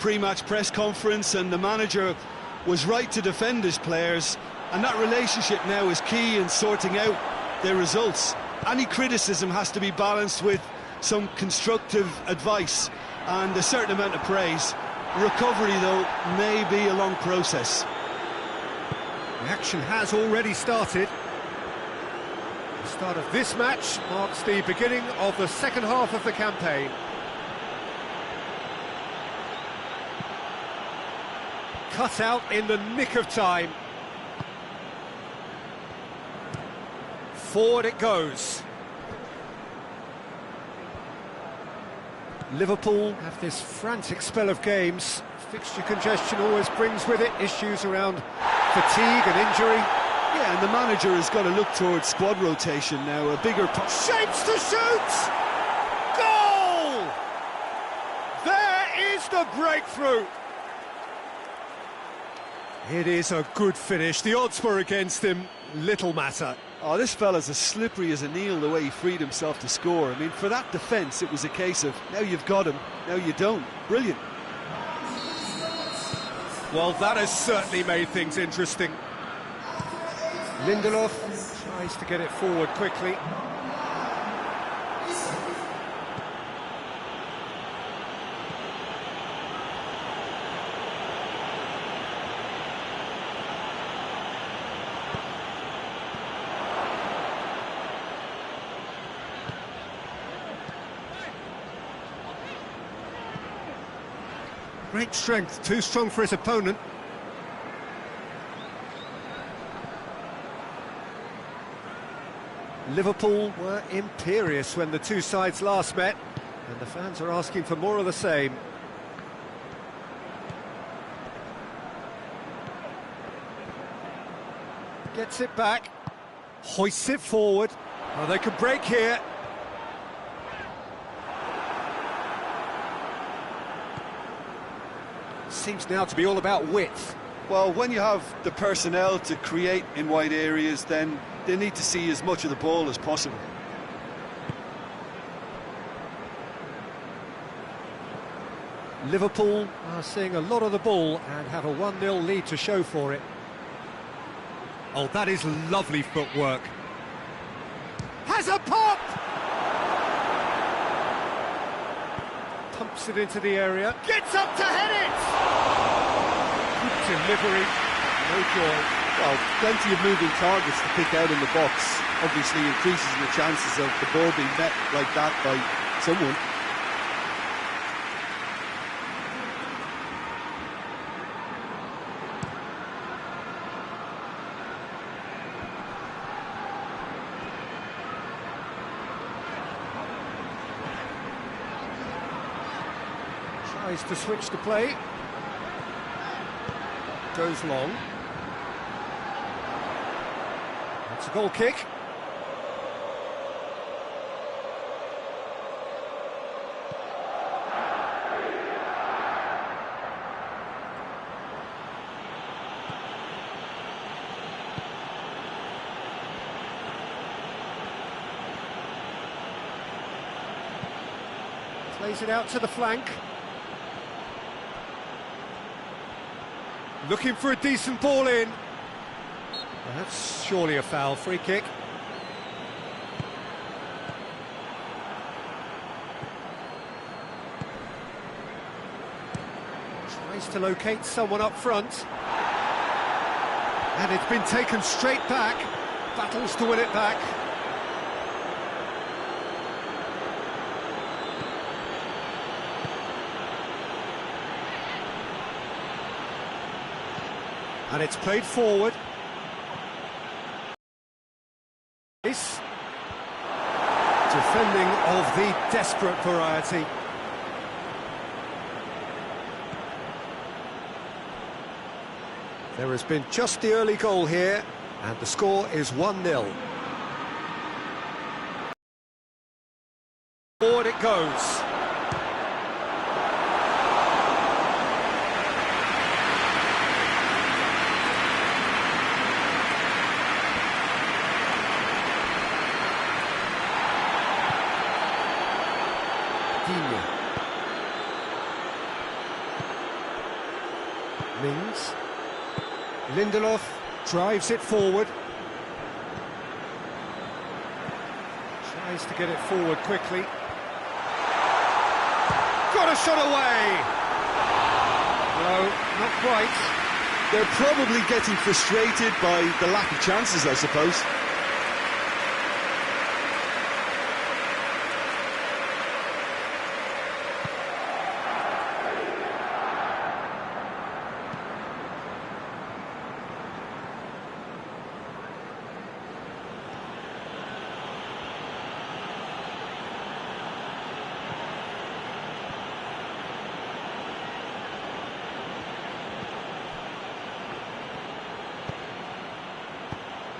pre-match press conference, and the manager was right to defend his players, and that relationship now is key in sorting out their results. Any criticism has to be balanced with some constructive advice and a certain amount of praise. Recovery, though, may be a long process. The action has already started. The start of this match marks the beginning of the second half of the campaign. Cut out in the nick of time. Forward it goes. Liverpool have this frantic spell of games. Fixture congestion always brings with it issues around fatigue and injury. Yeah, and the manager has got to look towards squad rotation now, a bigger... Shapes to shoot! Goal! There is the breakthrough! It is a good finish. The odds were against him. Little matter. Oh, this fella's as slippery as an eel, the way he freed himself to score. I mean, for that defence, it was a case of, now you've got him, now you don't. Brilliant. Well, that has certainly made things interesting. Lindelof tries to get it forward quickly. Great strength, too strong for his opponent. Liverpool were imperious when the two sides last met, and the fans are asking for more of the same. Gets it back, hoists it forward. Oh, they could break here. Seems now to be all about width. Well, when you have the personnel to create in wide areas, then they need to see as much of the ball as possible. Liverpool are seeing a lot of the ball and have a 1-0 lead to show for it. Oh, that is lovely footwork. Has a pop! Pumps it into the area. Gets up to head it! Good delivery. No joy. Well, plenty of moving targets to pick out in the box. Obviously increases the chances of the ball being met like that by someone. Tries to switch the play. Goes long. It's a goal kick. Plays it out to the flank. Looking for a decent ball in. Well, that's surely a foul. Free kick. Tries to locate someone up front. And it's been taken straight back. Battles to win it back. And it's played forward. This defending of the desperate variety. There has been just the early goal here, and the score is 1-0. Forward it goes. Mings. Lindelof drives it forward. Tries to get it forward quickly. Got a shot away! No, not quite. They're probably getting frustrated by the lack of chances, I suppose.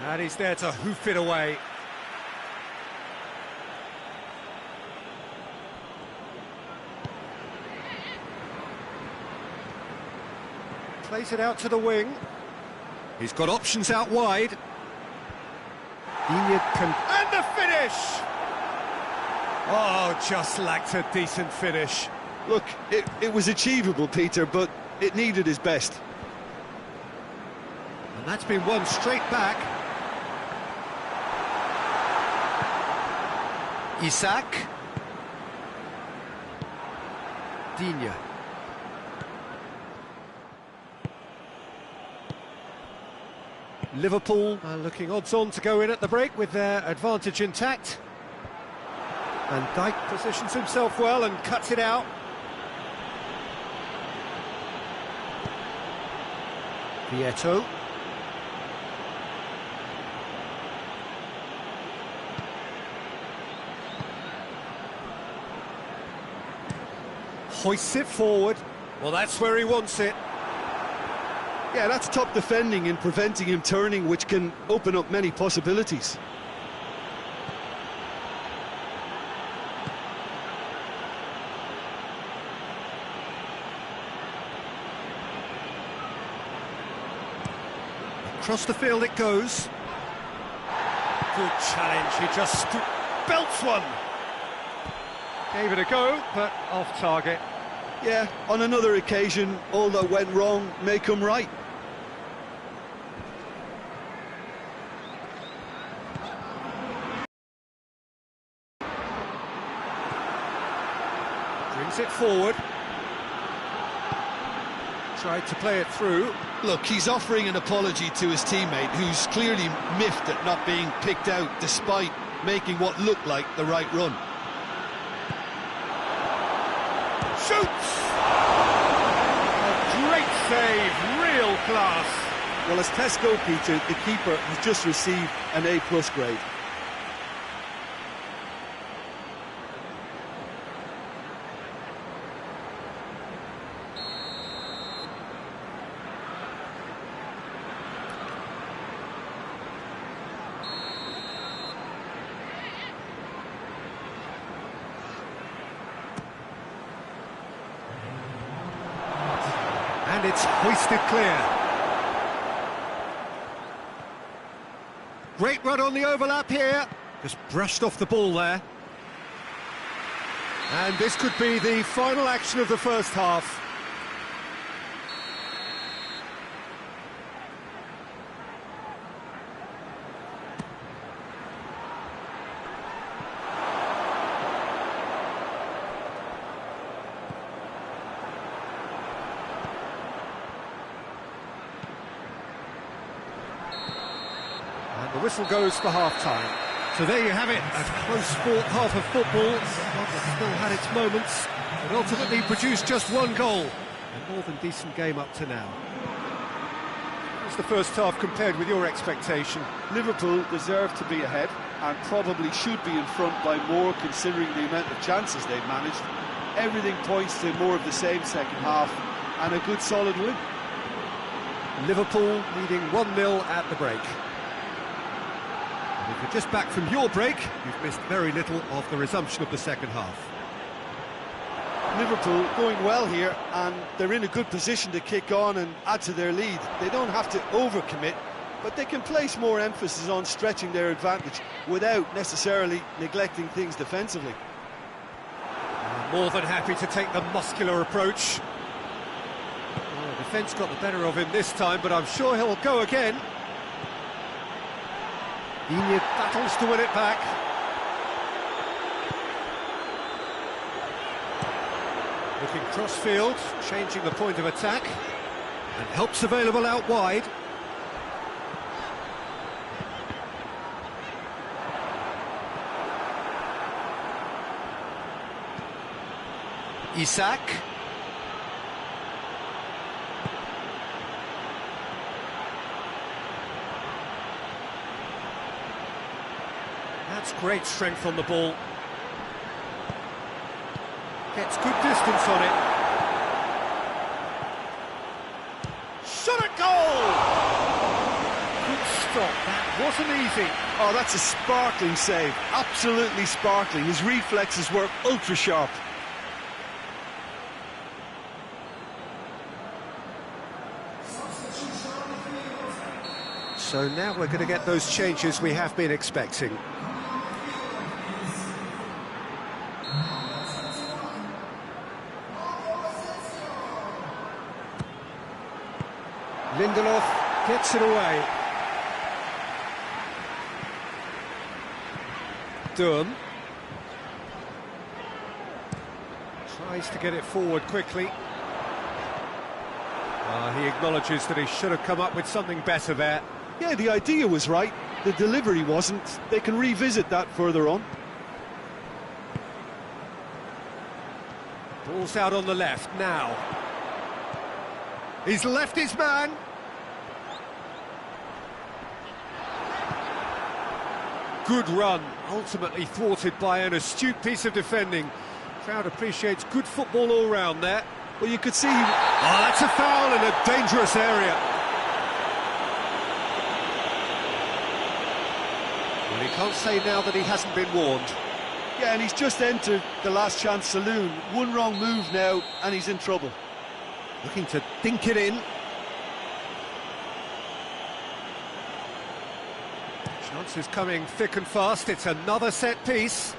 And he's there to hoof it away. Plays it out to the wing. He's got options out wide. And the finish! Oh, just lacked a decent finish. Look, it was achievable, Peter, but it needed his best. And that's been won straight back. Isak. Digne. Liverpool looking odds-on to go in at the break with their advantage intact. And Dijk positions himself well and cuts it out. Vieto. Hoists it forward. Well, that's where he wants it. Yeah, that's top defending and preventing him turning, which can open up many possibilities. Across the field it goes. Good challenge, he just belts one. Gave it a go, but off target. Yeah, on another occasion, all that went wrong may come right. Brings it forward. Tried to play it through. Look, he's offering an apology to his teammate, who's clearly miffed at not being picked out despite making what looked like the right run. Shoots! A great save, real class. Well, as tests go, Peter, the keeper has just received an A+ grade. And it's hoisted clear. Great run on the overlap here. Just brushed off the ball there. And this could be the final action of the first half. The whistle goes for half-time. So there you have it, a close-fought half of football. It still had its moments, but ultimately produced just one goal. A more than decent game up to now. What's the first half compared with your expectation? Liverpool deserve to be ahead and probably should be in front by more, considering the amount of chances they've managed. Everything points to more of the same second half and a good solid win. Liverpool leading 1-0 at the break. If you're just back from your break, you've missed very little of the resumption of the second half. Liverpool going well here, and they're in a good position to kick on and add to their lead. They don't have to overcommit, but they can place more emphasis on stretching their advantage without necessarily neglecting things defensively. More than happy to take the muscular approach. Oh, Defence got the better of him this time, but I'm sure he'll go again. Enid battles to win it back. Looking cross-field, changing the point of attack, and help's available out wide. Isak. That's great strength on the ball. Gets good distance on it. Shot at goal! Good stop, that wasn't easy. Oh, that's a sparkling save, absolutely sparkling. His reflexes were ultra sharp. So now we're going to get those changes we have been expecting. Lindelof gets it away. Durham tries to get it forward quickly. He acknowledges that he should have come up with something better there. Yeah, the idea was right, the delivery wasn't. They can revisit that further on. Ball's out on the left now. He's left his man. Good run, ultimately thwarted by an astute piece of defending. Crowd appreciates good football all round there. Well, you could see... Oh, that's a foul in a dangerous area. Well, he can't say now that he hasn't been warned. Yeah, and he's just entered the last chance saloon. One wrong move now, and he's in trouble. Looking to dink it in. Chances coming thick and fast. It's another set piece.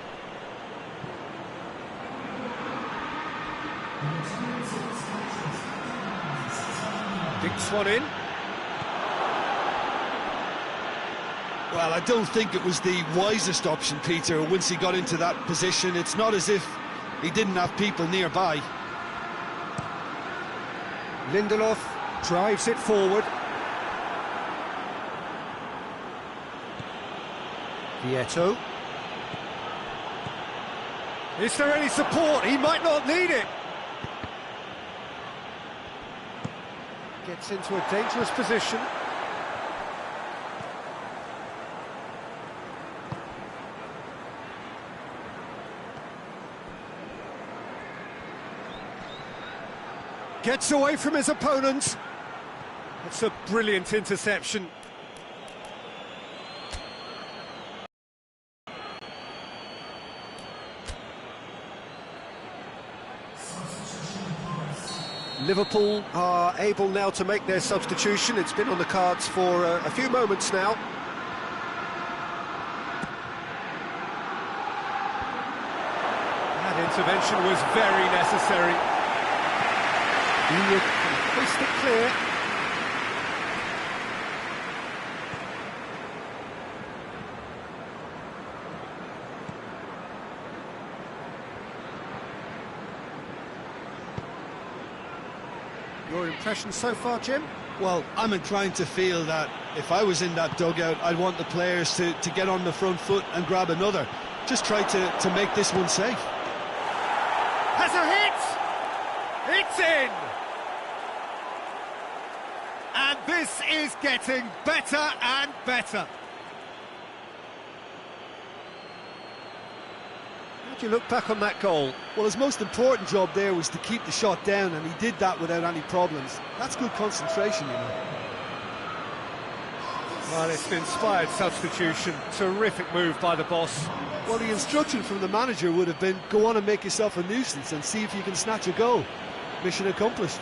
Dinks one in. Well, I don't think it was the wisest option, Peter, once he got into that position. It's not as if he didn't have people nearby. Lindelof drives it forward. Vieto. Is there any support? He might not need it. Gets into a dangerous position. Gets away from his opponent. It's a brilliant interception. Liverpool are able now to make their substitution. It's been on the cards for a few moments now. That intervention was very necessary. Enid can hoist it clear. Your impression so far, Jim? Well, I'm inclined to feel that if I was in that dugout, I'd want the players to get on the front foot and grab another. Just try to make this one safe. Has a hit! It's in! And this is getting better and better. How do you look back on that goal? Well, his most important job there was to keep the shot down, and he did that without any problems. That's good concentration, you know. Well, it's an inspired substitution. Terrific move by the boss. Well, the instruction from the manager would have been, go on and make yourself a nuisance and see if you can snatch a goal. Mission accomplished.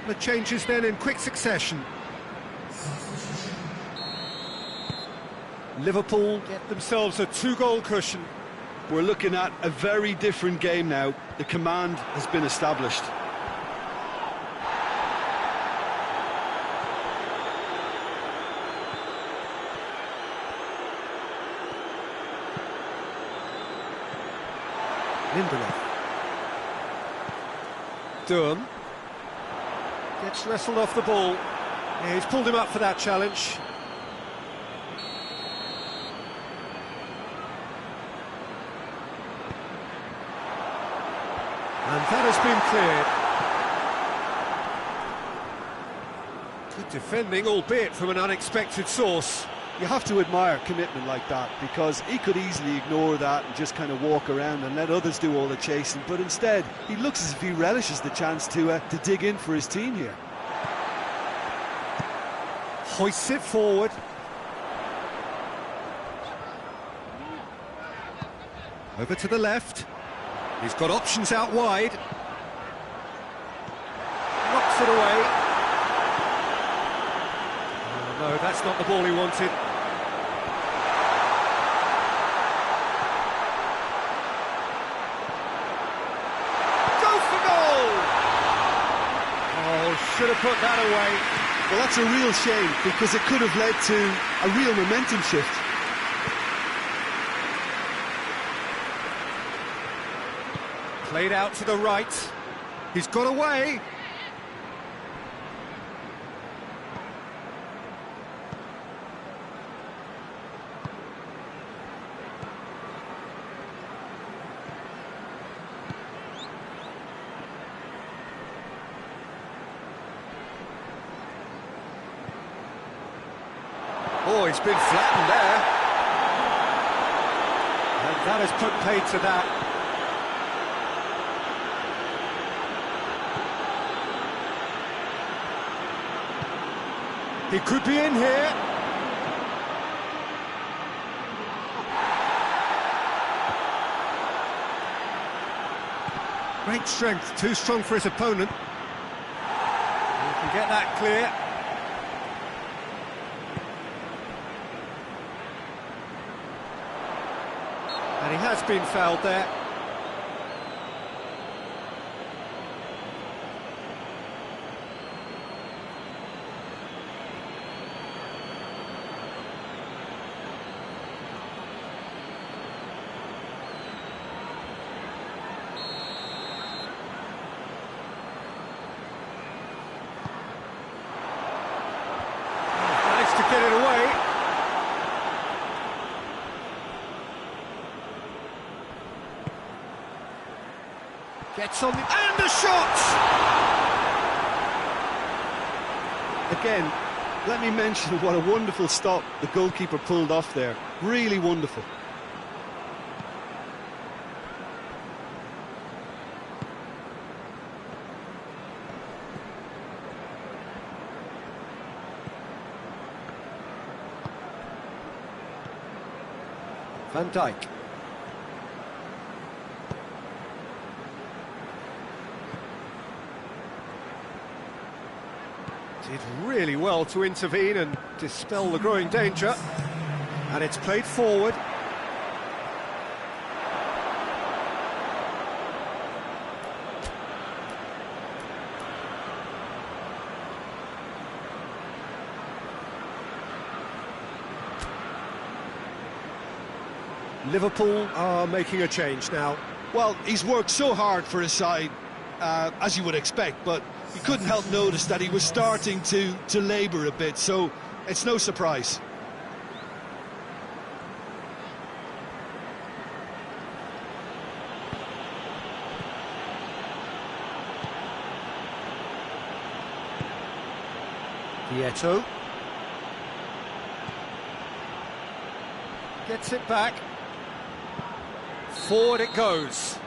The changes then in quick succession. Liverpool get themselves a 2-goal cushion. We're looking at a very different game now. The command has been established. Lindelof. Durham. Gets wrestled off the ball. Yeah, he's pulled him up for that challenge. And that has been cleared. Good defending, albeit from an unexpected source. You have to admire commitment like that, because he could easily ignore that and just kind of walk around and let others do all the chasing, but instead he looks as if he relishes the chance to dig in for his team here. Hoists it forward. Over to the left. He's got options out wide. Knocks it away. Oh, no, that's not the ball he wanted. Go for goal! Oh, should have put that away. Well, that's a real shame, because it could have led to a real momentum shift. Played out to the right. He's got away. Oh, he's been flattened there. And that has put paid to that. He could be in here. Great strength, too strong for his opponent. He can get that clear. And he has been fouled there. Managed to get it away. Gets on the... and the shot! Again, let me mention what a wonderful stop the goalkeeper pulled off there. Really wonderful. Van Dijk. Did really well to intervene and dispel the growing danger. And it's played forward. Liverpool are making a change now. Well, he's worked so hard for his side, as you would expect, but you couldn't help notice that he was starting to labour a bit, so it's no surprise. Vieto gets it back. Forward it goes.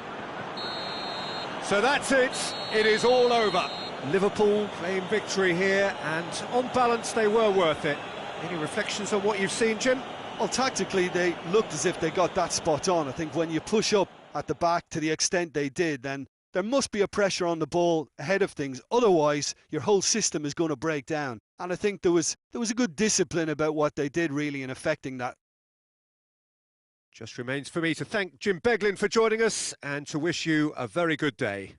So that's it. It is all over. Liverpool claim victory here, and on balance they were worth it. Any reflections on what you've seen, Jim? Well, tactically they looked as if they got that spot on. I think when you push up at the back to the extent they did, then there must be a pressure on the ball ahead of things. Otherwise, your whole system is going to break down. And I think there was a good discipline about what they did really in affecting that. Just remains for me to thank Jim Beglin for joining us and to wish you a very good day.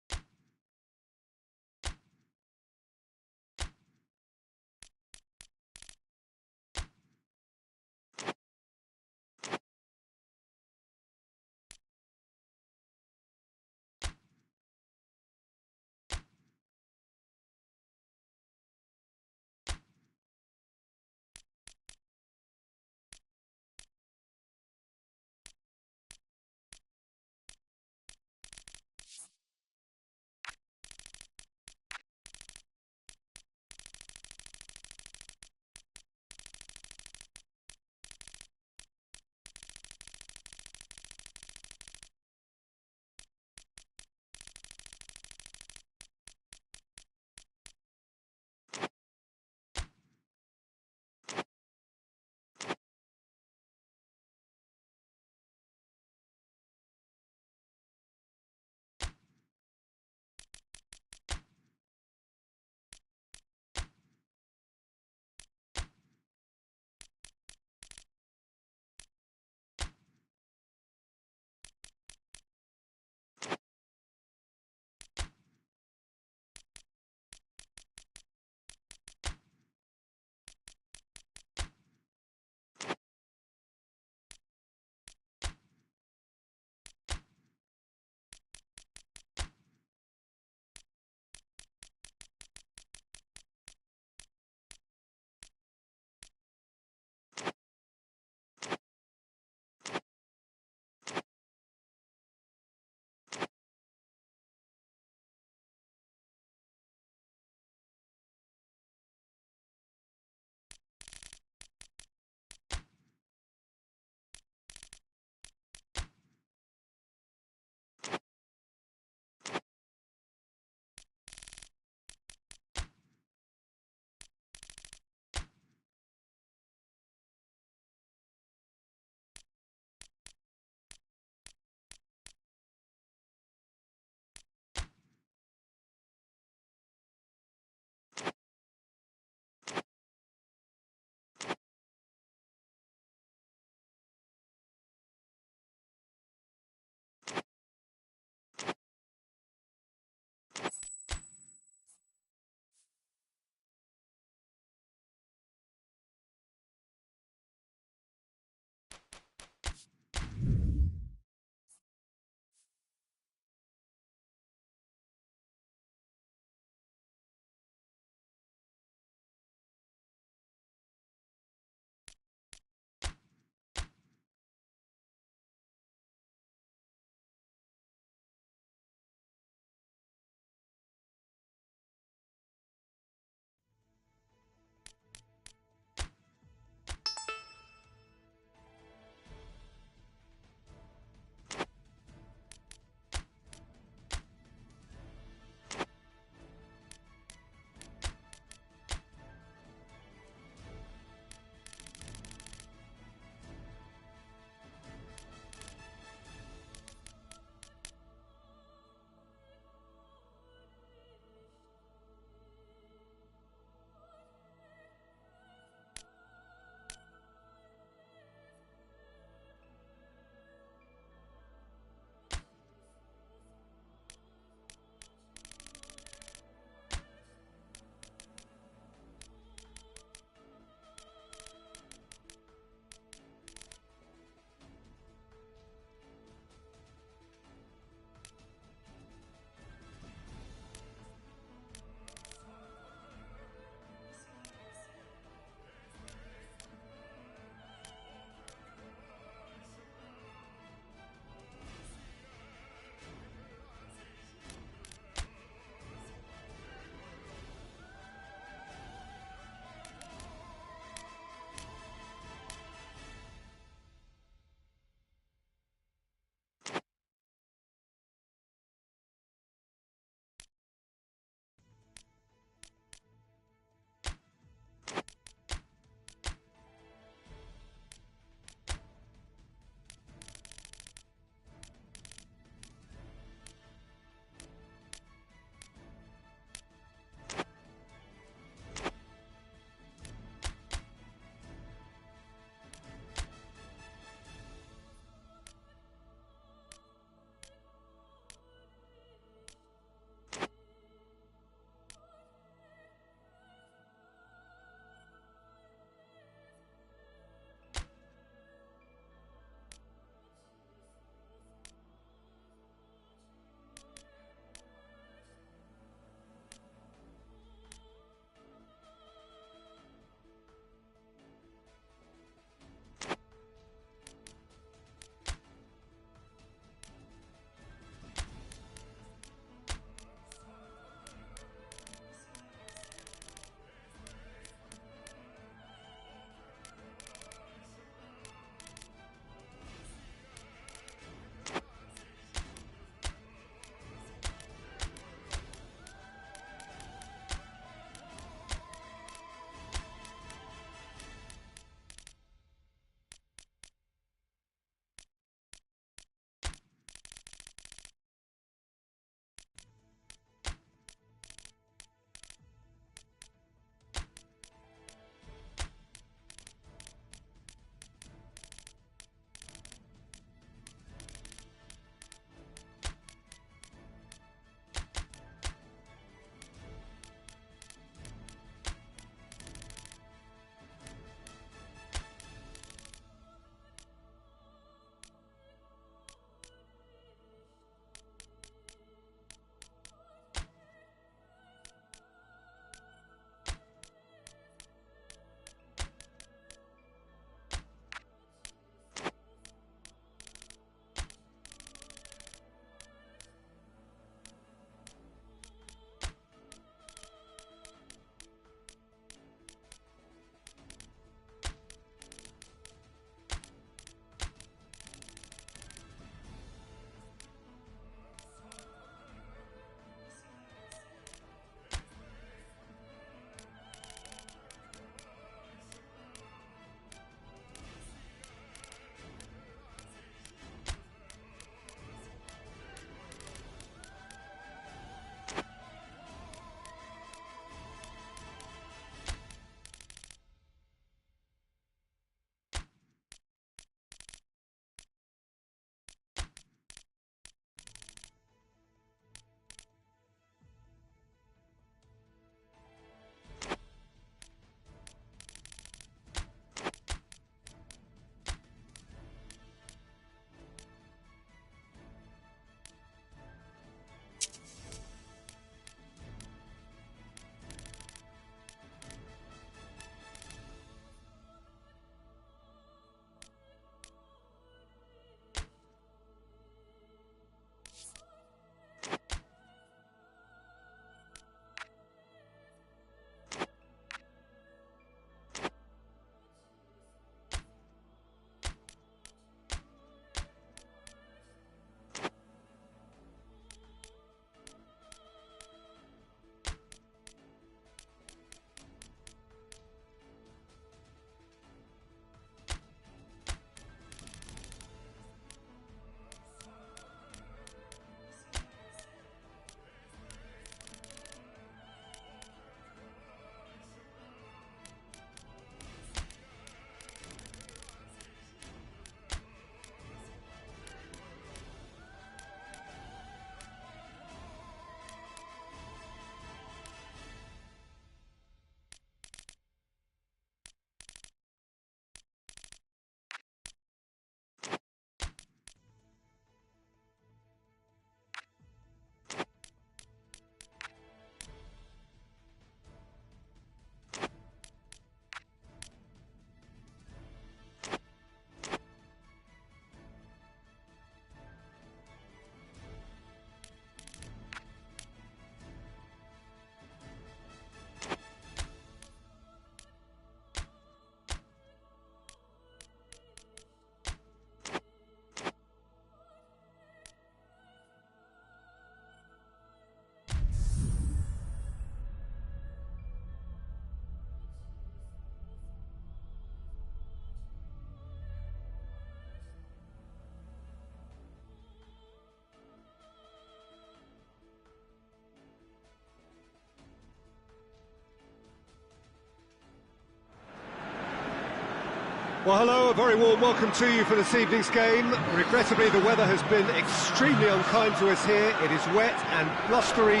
Well, hello, a very warm welcome to you for this evening's game. Regrettably, the weather has been extremely unkind to us here. It is wet and blustery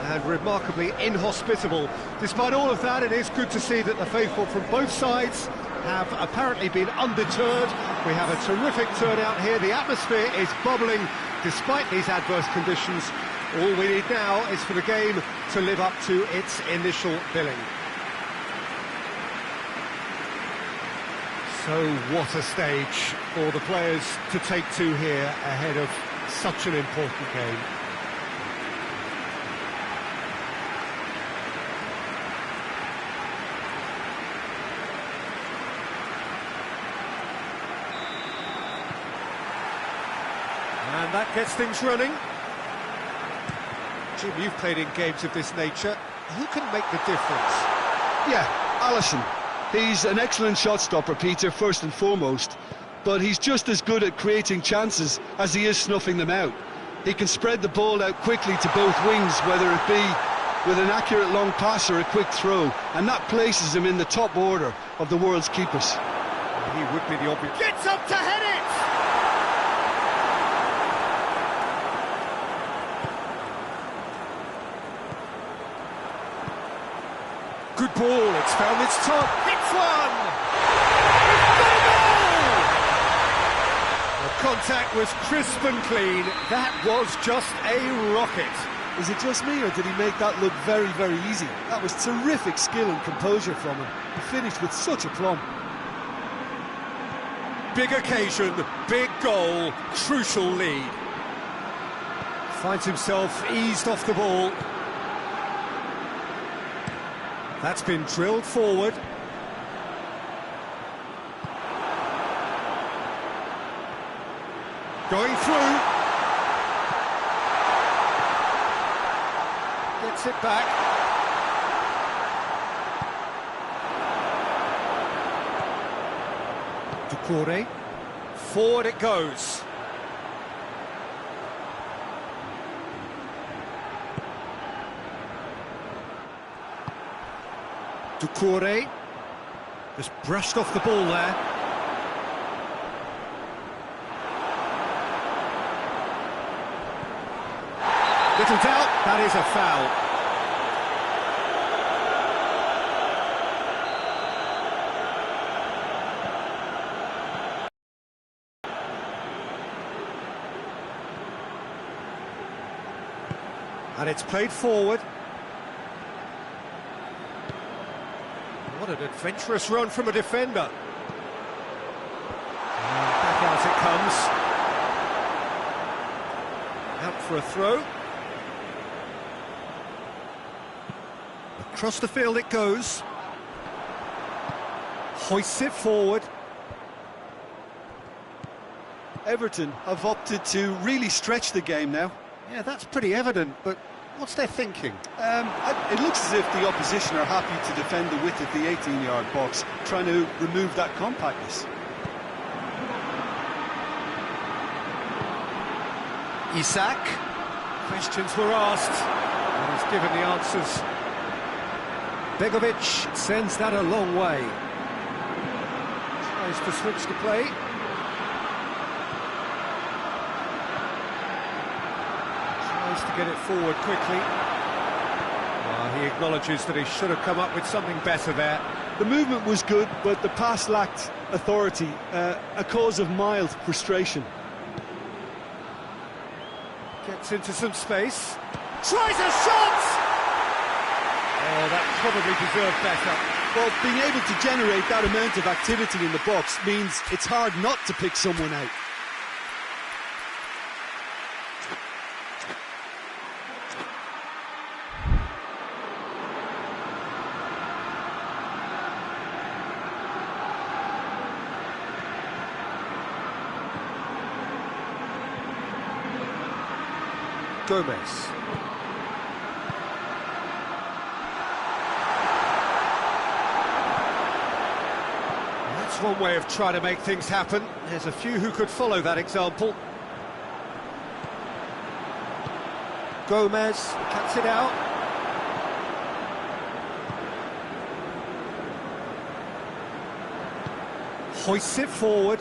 and remarkably inhospitable. Despite all of that, it is good to see that the faithful from both sides have apparently been undeterred. We have a terrific turnout here. The atmosphere is bubbling despite these adverse conditions. All we need now is for the game to live up to its initial billing. So what a stage for the players to take to here ahead of such an important game. And that gets things running. Jim, you've played in games of this nature. Who can make the difference? Yeah, Alisson. He's an excellent shot stopper, Peter, first and foremost, but he's just as good at creating chances as he is snuffing them out. He can spread the ball out quickly to both wings, whether it be with an accurate long pass or a quick throw, and that places him in the top order of the world's keepers. He would be the obvious. Gets up to head it! Good ball, it's found its top, hits one! It's got a goal! The contact was crisp and clean, that was just a rocket. Is it just me, or did he make that look very, very easy? That was terrific skill and composure from him. He finished with such aplomb. Big occasion, big goal, crucial lead. Finds himself eased off the ball. That's been drilled forward. Going through. Gets it back. Doucouré. Forward it goes. Doucouré just brushed off the ball there. Little doubt, that is a foul. And it's played forward. What an adventurous run from a defender. And back out it comes. Out for a throw. Across the field it goes. Hoists it forward. Everton have opted to really stretch the game now. Yeah, that's pretty evident, but what's their thinking? It looks as if the opposition are happy to defend the width of the 18-yard box, trying to remove that compactness. Isak. Questions were asked, and he's given the answers. Begovic sends that a long way. Tries to switch the play. Tries to get it forward quickly. He acknowledges that he should have come up with something better there. The movement was good, but the pass lacked authority, a cause of mild frustration. Gets into some space. Tries a shot! Oh, that probably deserved better. Well, being able to generate that amount of activity in the box means it's hard not to pick someone out. Gomez. That's one way of trying to make things happen. There's a few who could follow that example. Gomez cuts it out. Hoists it forward.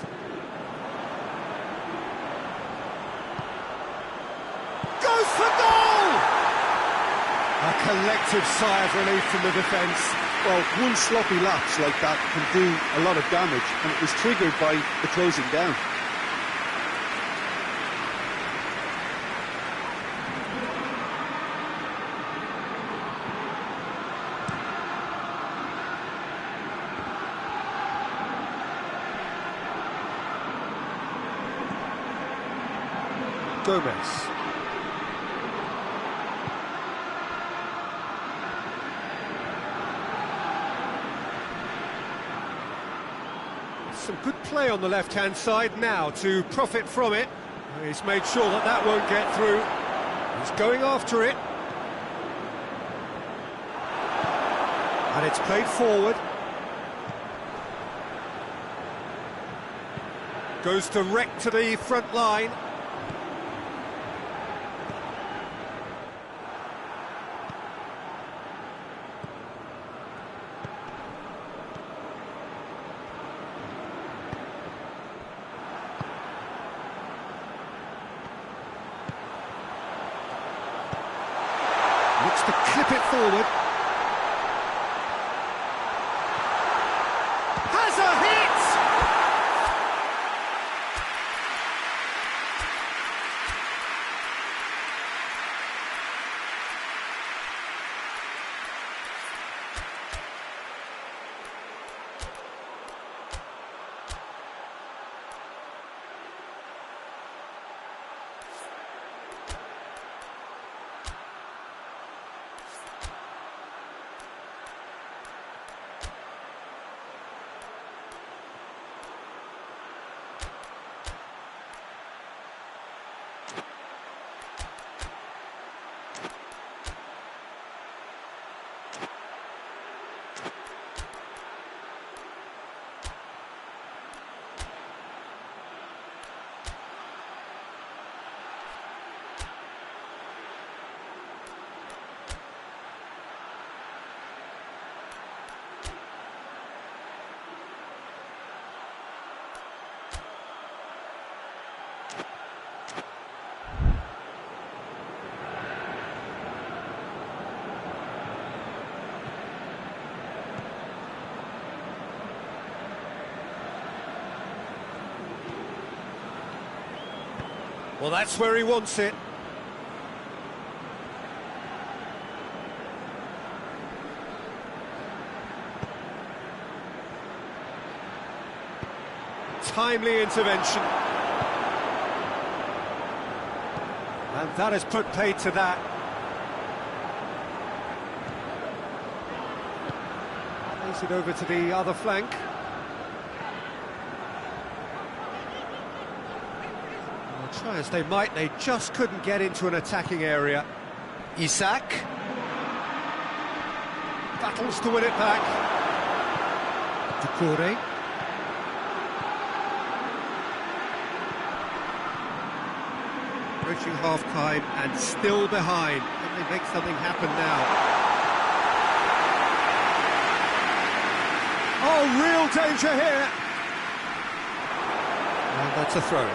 Goes for goal! A collective sigh of relief from the defence. Well, one sloppy lapse like that can do a lot of damage, and it was triggered by the closing down. Gomez. Some good play on the left-hand side now to profit from it. He's made sure that that won't get through. He's going after it. And it's played forward. Goes direct to the front line. Looks to clip it forward. Has a hit! Well, that's where he wants it. Timely intervention. And that has put paid to that. Plays it over to the other flank. Try as they might, they just couldn't get into an attacking area. Isak battles to win it back. Ducouré. Approaching half-time and still behind. Can they make something happen now? Oh, real danger here! And that's a throw.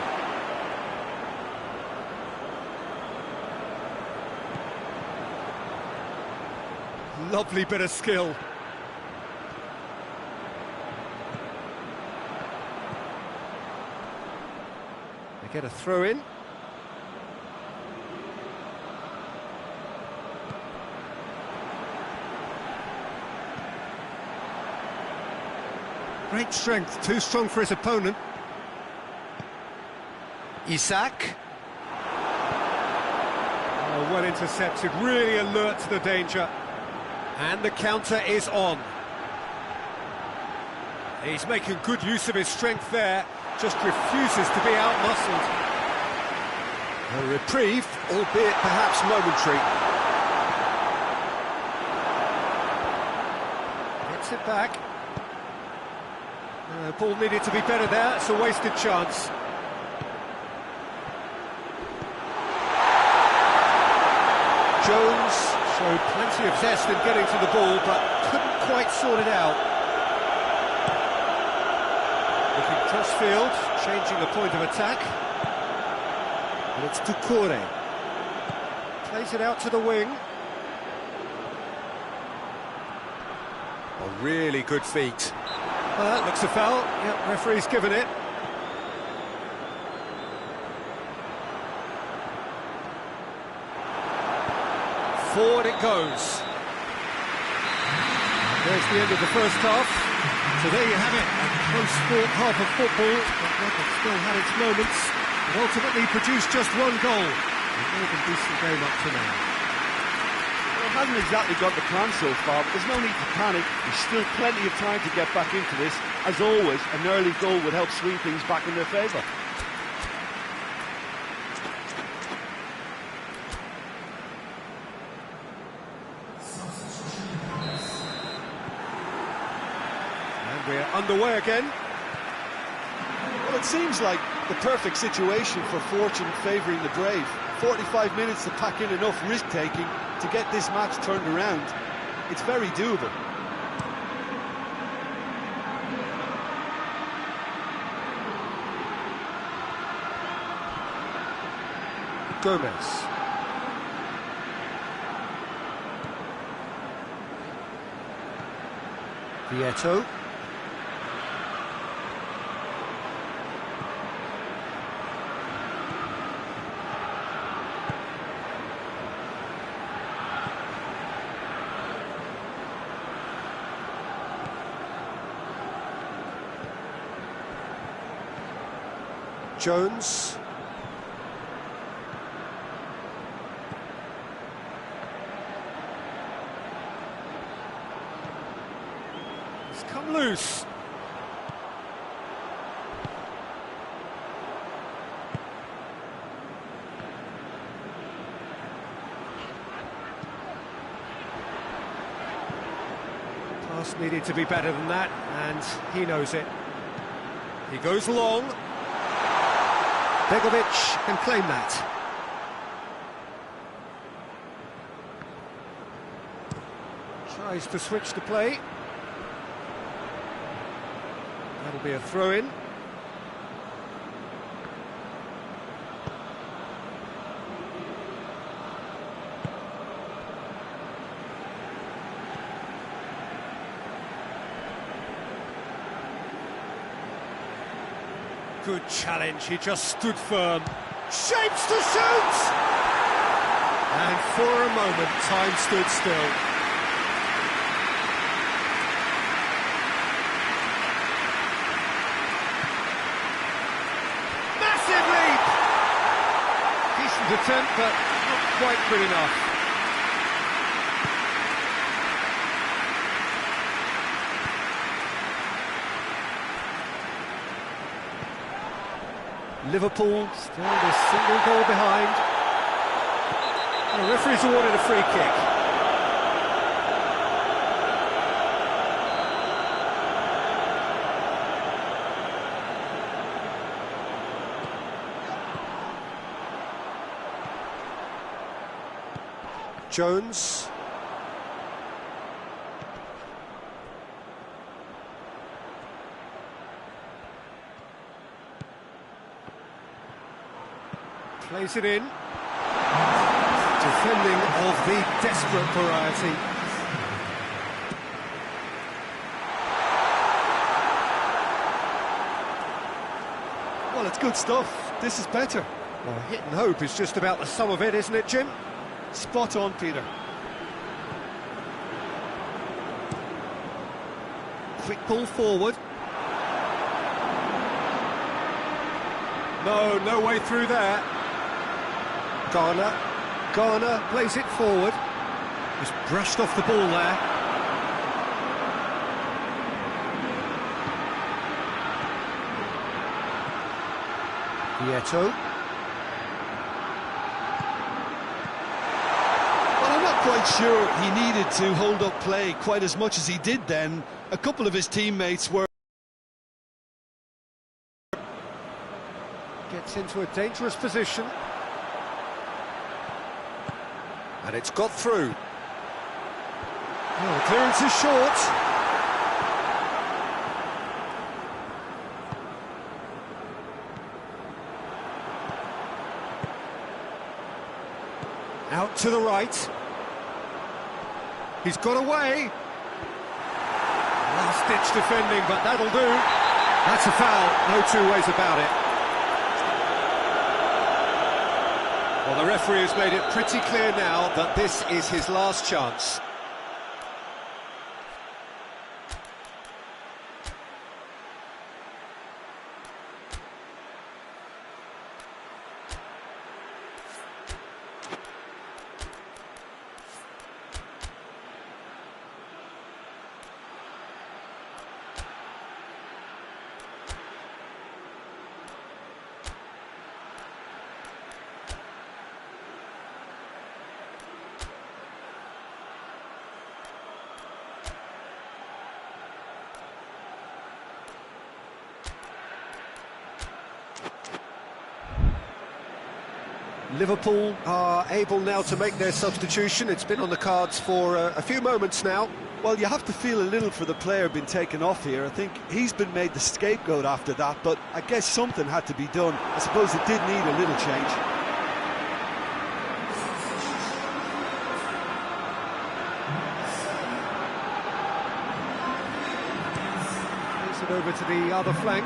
Lovely bit of skill. They get a throw in. Great strength, too strong for his opponent. Isak. Oh, well intercepted, really alert to the danger. And the counter is on. He's making good use of his strength there, just refuses to be out-muscled. A reprieve, albeit perhaps momentary. Gets it back. Ball needed to be better there, it's a wasted chance. Jones showed plenty of zest in getting to the ball, but couldn't quite sort it out. Looking cross-field, changing the point of attack. And it's Doucouré. Plays it out to the wing. Oh, really good feet. Well, that looks a foul. Yep, referee's given it. Forward it goes. There's the end of the first half. So there you have it, a close fought half of football, but one that still had its moments. It ultimately produced just one goal. A more than decent game up to now. Well, it hasn't exactly got the plan so far, but there's no need to panic. There's still plenty of time to get back into this. As always, an early goal would help swing things back in their favour. We're underway again. Well, it seems like the perfect situation for fortune favouring the brave. 45 minutes to pack in enough risk-taking to get this match turned around. It's very doable. Gomez. Vieto. Jones. It's come loose. Pass needed to be better than that, and he knows it. He goes long. Begovic can claim that. Tries to switch the play. That'll be a throw-in. Good challenge, he just stood firm. Shapes to shoot! And for a moment, time stood still. Massive leap! Decent attempt, but not quite good enough. Liverpool still a single goal behind. And the referee's awarded a free kick. Jones. Plays it in. Defending of the desperate variety. Well, it's good stuff. This is better. Well, hit and hope is just about the sum of it, isn't it, Jim? Spot on, Peter. Quick pull forward. No way through there. Garner plays it forward. Just brushed off the ball there. Vieto. Well, I'm not quite sure he needed to hold up play quite as much as he did then. A couple of his teammates were... Gets into a dangerous position. And it's got through. Oh, the clearance is short. Out to the right. He's got away. Last-ditch defending, but that'll do. That's a foul, no two ways about it. Well, the referee has made it pretty clear now that this is his last chance. Liverpool are able now to make their substitution. It's been on the cards for a few moments now. Well, you have to feel a little for the player being taken off here. I think he's been made the scapegoat after that, but I guess something had to be done. I suppose it did need a little change. Plays it over to the other flank.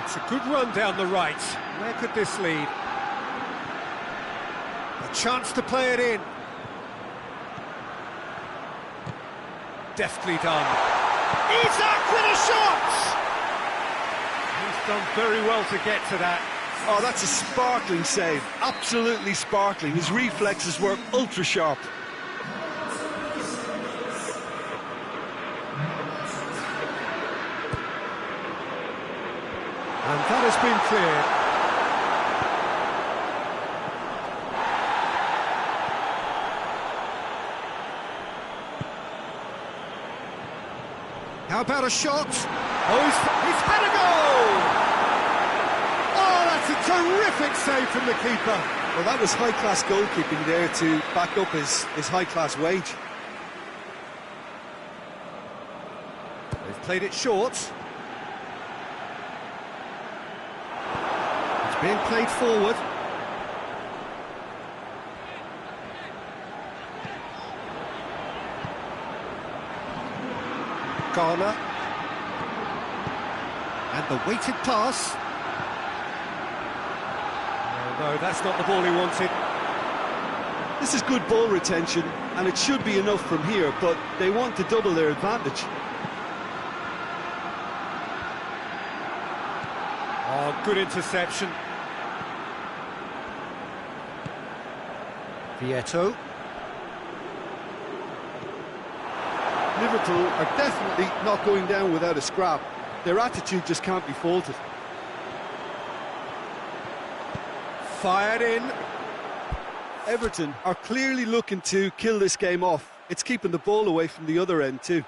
It's a good run down the right. Where could this lead? A chance to play it in. Deftly done. Isak with a shot! He's done very well to get to that. Oh, that's a sparkling save. Absolutely sparkling. His reflexes were ultra sharp. And that has been cleared. How about a shot? Oh, he's had a goal! Oh, that's a terrific save from the keeper. Well, that was high-class goalkeeping there to back up his high-class wage. They've played it short. Being played forward. Garner. And the weighted pass. No, that's not the ball he wanted. This is good ball retention, and it should be enough from here, but they want to double their advantage. Oh, good interception. Vieto. Liverpool are definitely not going down without a scrap. Their attitude just can't be faulted. Fired in. Everton are clearly looking to kill this game off. It's keeping the ball away from the other end too.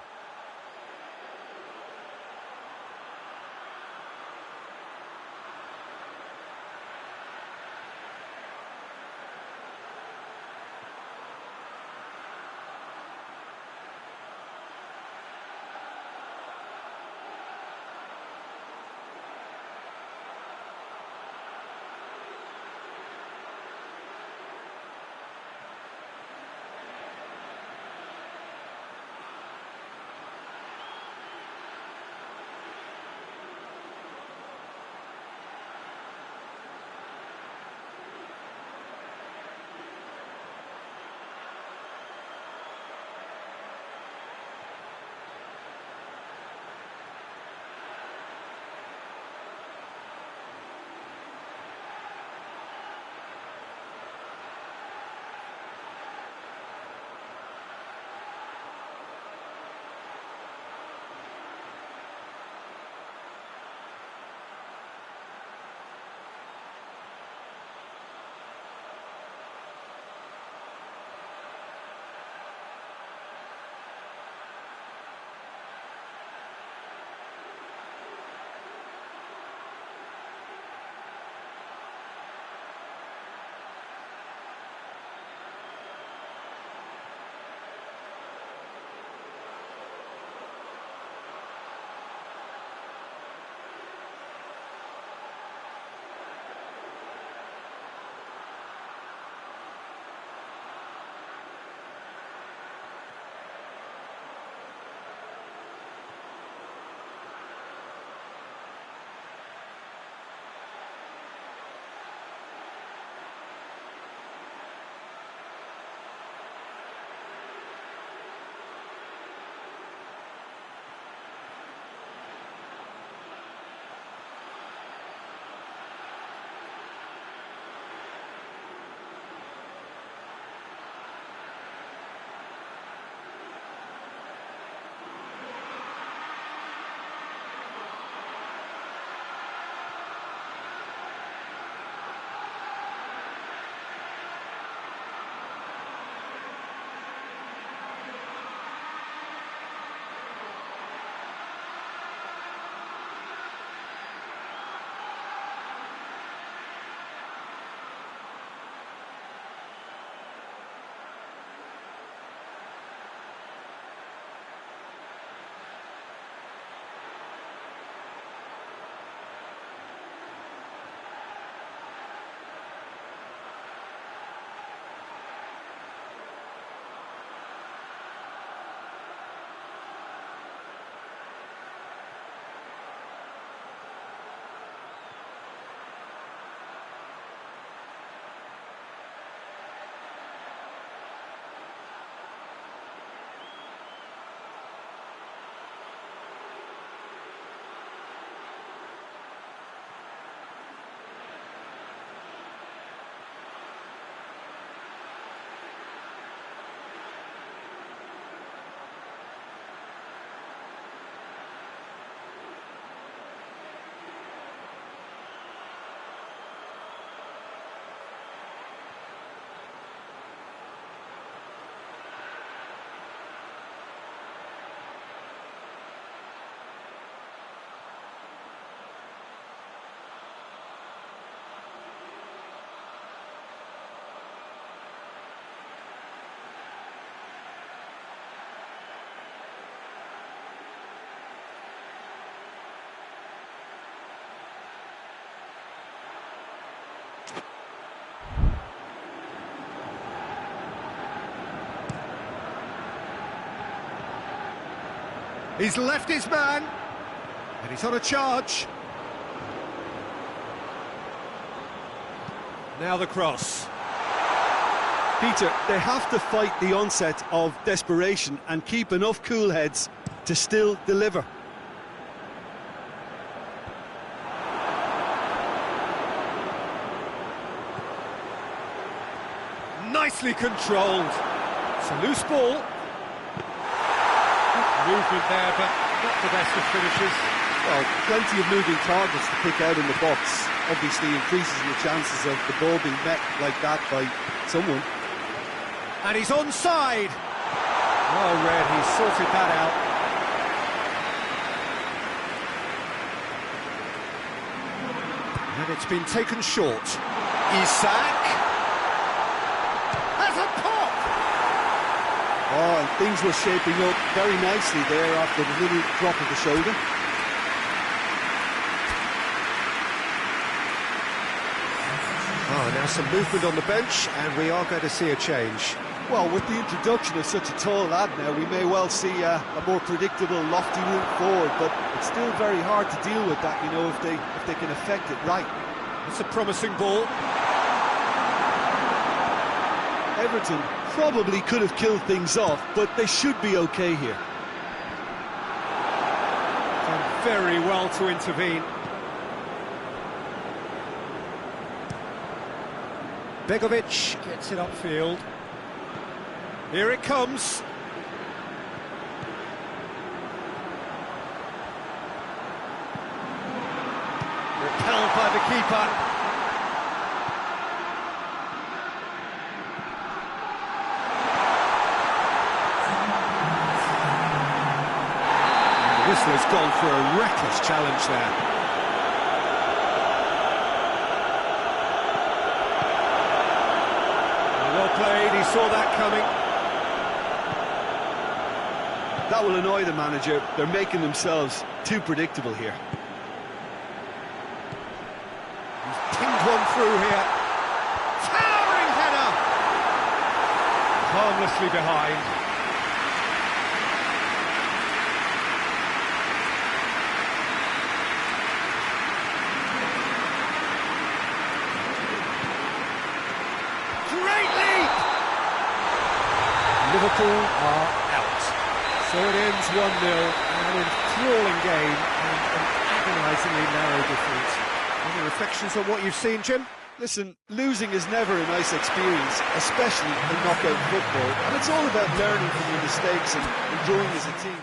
He's left his man, and he's on a charge. Now the cross. Peter, they have to fight the onset of desperation and keep enough cool heads to still deliver. Nicely controlled. It's a loose ball. Movement there, but not the best of finishes. Well, plenty of moving targets to pick out in the box. Obviously increases the chances of the ball being met like that by someone. And he's onside. Well read, he's sorted that out. And it's been taken short. Isak has a pop! Oh, and things were shaping up very nicely there after the little drop of the shoulder. Oh, now some movement on the bench, and we are going to see a change. Well, with the introduction of such a tall lad now, we may well see a more predictable, lofty route forward, but it's still very hard to deal with that, you know, if they can affect it right. It's a promising ball. Everton probably could have killed things off, but they should be okay here. Done very well to intervene. Begovic gets it upfield. Here it comes. Repelled by the keeper. And the whistle has gone for a reckless challenge there. Well played, he saw that coming. That will annoy the manager. They're making themselves too predictable here. He's pinged one through here. Towering header! Harmlessly behind. Great leap! Liverpool are out. So it ends 1-0, an enthralling game and an agonisingly narrow defeat. Any reflections on what you've seen, Jim? Listen, losing is never a nice experience, especially in knockout football, and it's all about learning from your mistakes and growing as a team.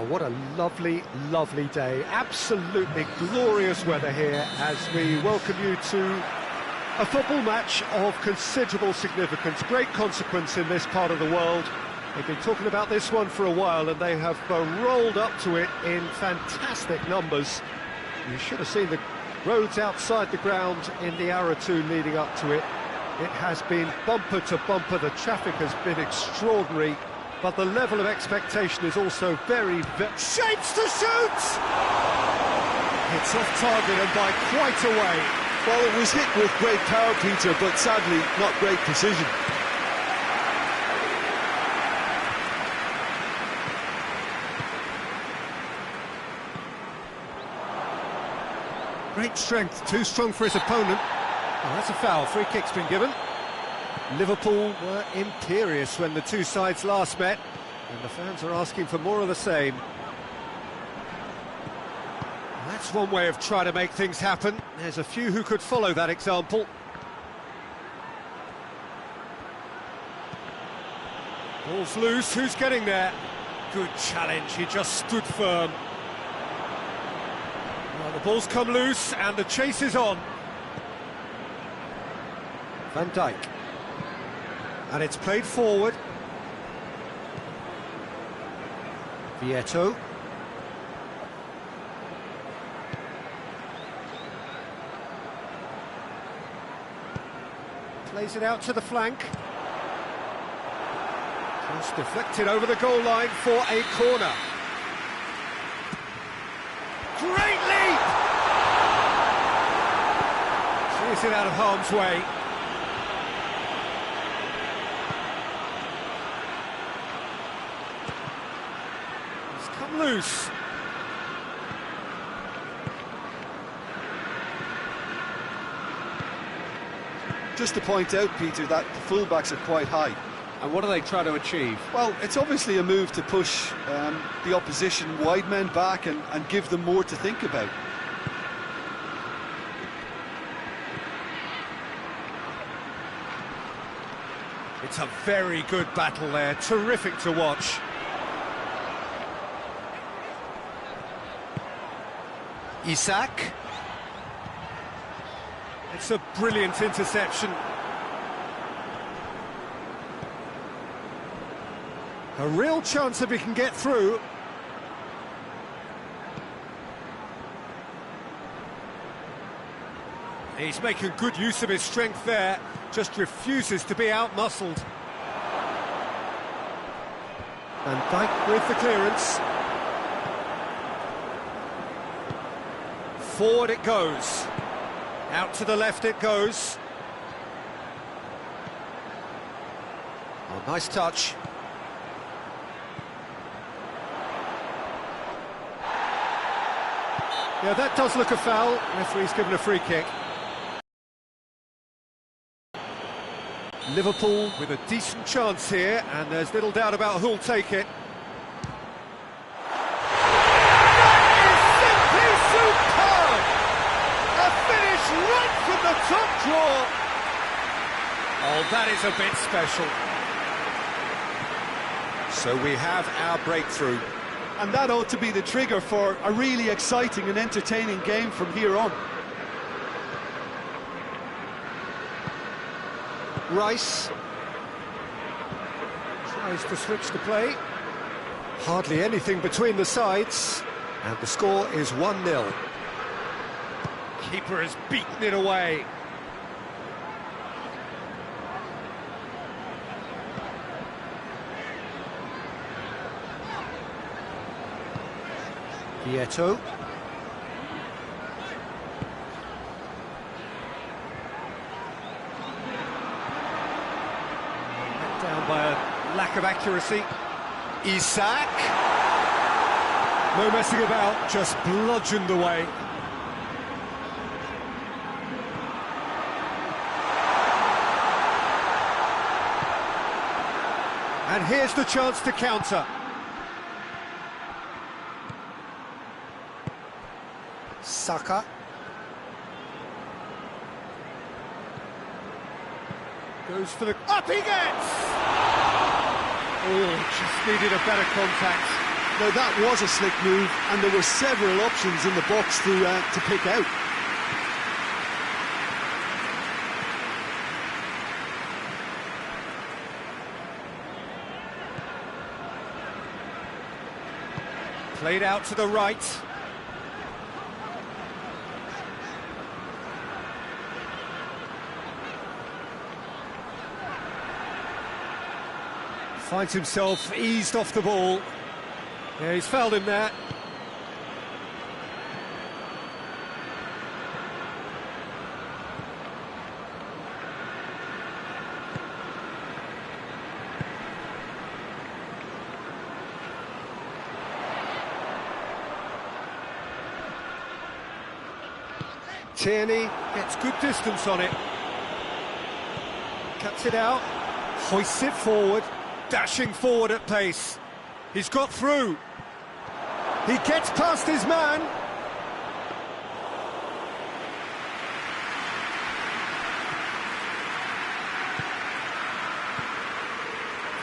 Oh, what a lovely, lovely day. Absolutely glorious weather here as we welcome you to a football match of considerable significance, great consequence in this part of the world. They've been talking about this one for a while and they have rolled up to it in fantastic numbers. You should have seen the roads outside the ground in the hour or two leading up to it. It has been bumper to bumper, the traffic has been extraordinary, but the level of expectation is also very, shapes to shoot! It's off target and by quite a way. Well, it was hit with great power, Peter, but sadly not great precision. Great strength, too strong for his opponent. Oh, that's a foul, free kick's been given. Liverpool were imperious when the two sides last met, and the fans are asking for more of the same. That's one way of trying to make things happen. There's a few who could follow that example. Ball's loose, who's getting there? Good challenge, he just stood firm. Well, the ball's come loose and the chase is on. Van Dijk. And it's played forward. Vieto. Plays it out to the flank. Just deflected over the goal line for a corner. Great leap! Clears it out of harm's way. It's come loose. Just to point out, Peter, that the fullbacks are quite high. And what are they trying to achieve? Well, it's obviously a move to push the opposition wide men back and give them more to think about. It's a very good battle there, terrific to watch. Isak. It's a brilliant interception. A real chance if he can get through. He's making good use of his strength there, just refuses to be out-muscled. Van Dijk with the clearance. Forward it goes. Out to the left it goes. Oh, nice touch. Yeah, that does look a foul. Referee's given a free kick. Liverpool with a decent chance here, and there's little doubt about who'll take it. That is simply superb! A finish right from the top draw. Oh, that is a bit special. So we have our breakthrough. And that ought to be the trigger for a really exciting and entertaining game from here on. Rice tries to switch the play. Hardly anything between the sides, and the score is 1-0. Keeper has beaten it away. Vieto. Down by a lack of accuracy. Isak. No messing about, just bludgeoned away. And here's the chance to counter. Saka. Goes for the... Up he gets! Oh, just needed a better contact. Now that was a slick move, and there were several options in the box to pick out. Played out to the right. Finds himself eased off the ball. Yeah, he's fouled him there. Tierney gets good distance on it. Cuts it out, hoists it forward, dashing forward at pace. He's got through. He gets past his man.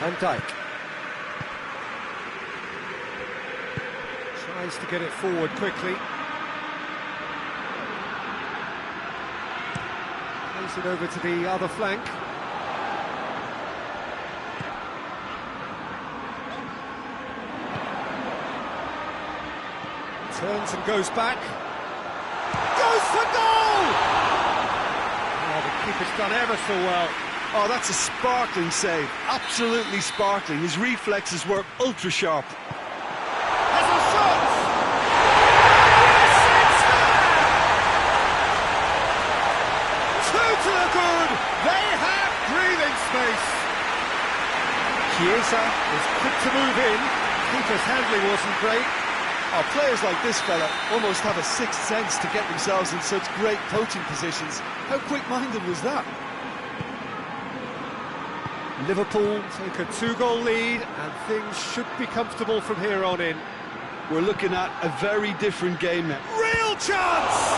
Van Dijk tries to get it forward quickly. Plays it over to the other flank. Turns and goes back. Goes for goal! Oh, the keeper's done ever so well. Oh, that's a sparkling save. Absolutely sparkling. His reflexes were ultra sharp. Has a shot! Two to the good! They have breathing space. Chiesa is quick to move in. Keeper's handling wasn't great. Oh, players like this fella almost have a sixth sense to get themselves in such great coaching positions. How quick-minded was that? Liverpool take a 2-goal lead and things should be comfortable from here on in. We're looking at a very different game now. Real chance!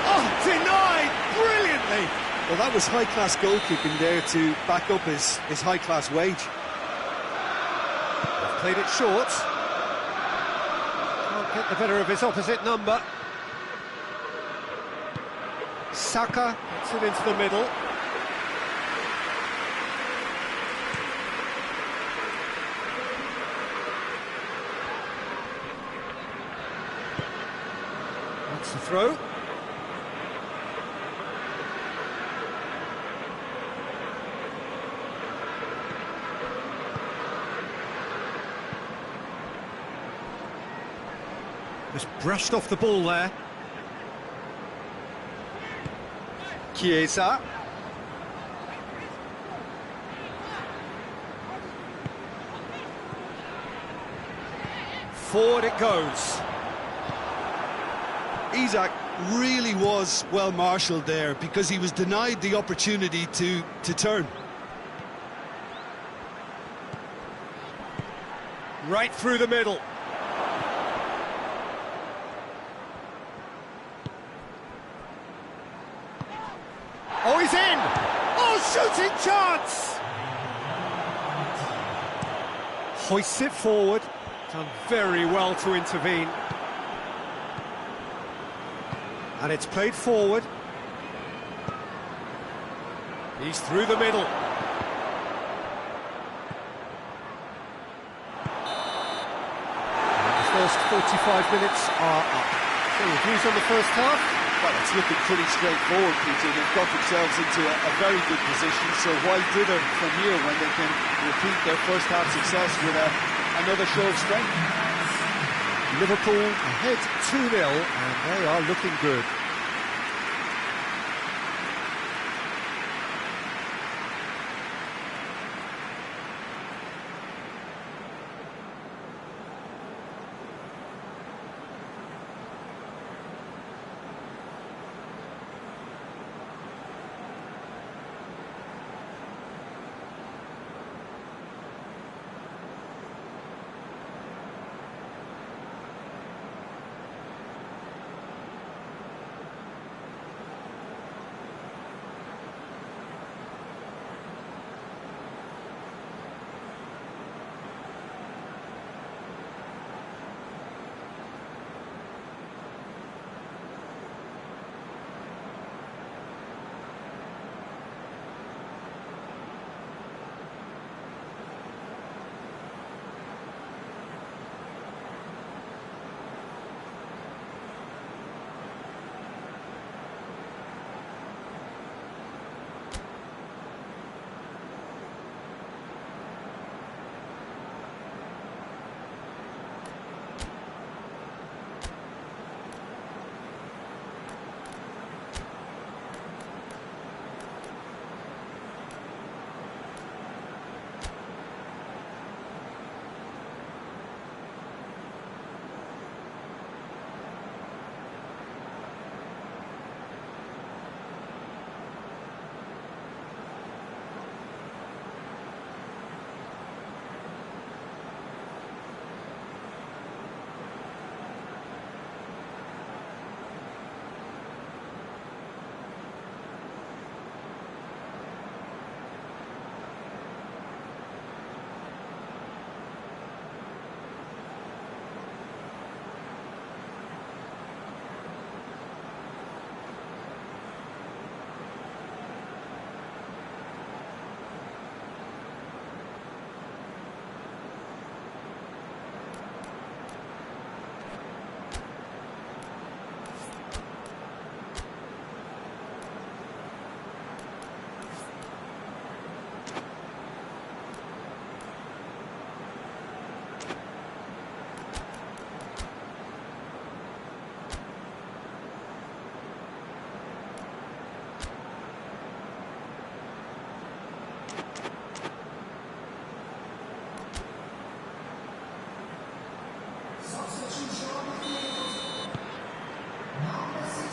Oh, denied brilliantly! Well, that was high-class goalkeeping there to back up his high-class wage. They've played it short. Can't get the better of his opposite number. Saka gets it into the middle. That's the throw. Just brushed off the ball there. Chiesa. Forward it goes. Isak really was well marshalled there because he was denied the opportunity to turn. Right through the middle. Oh, he's in! Oh, shooting chance! Hoists it forward. Done very well to intervene. And it's played forward. He's through the middle. And the first 45 minutes are up. So, reviews on the first half? Well, it's looking pretty straightforward, Peter. They've got themselves into a very good position, so why dither from here when they can repeat their first half success with another show of strength? Liverpool ahead 2-0 and they are looking good.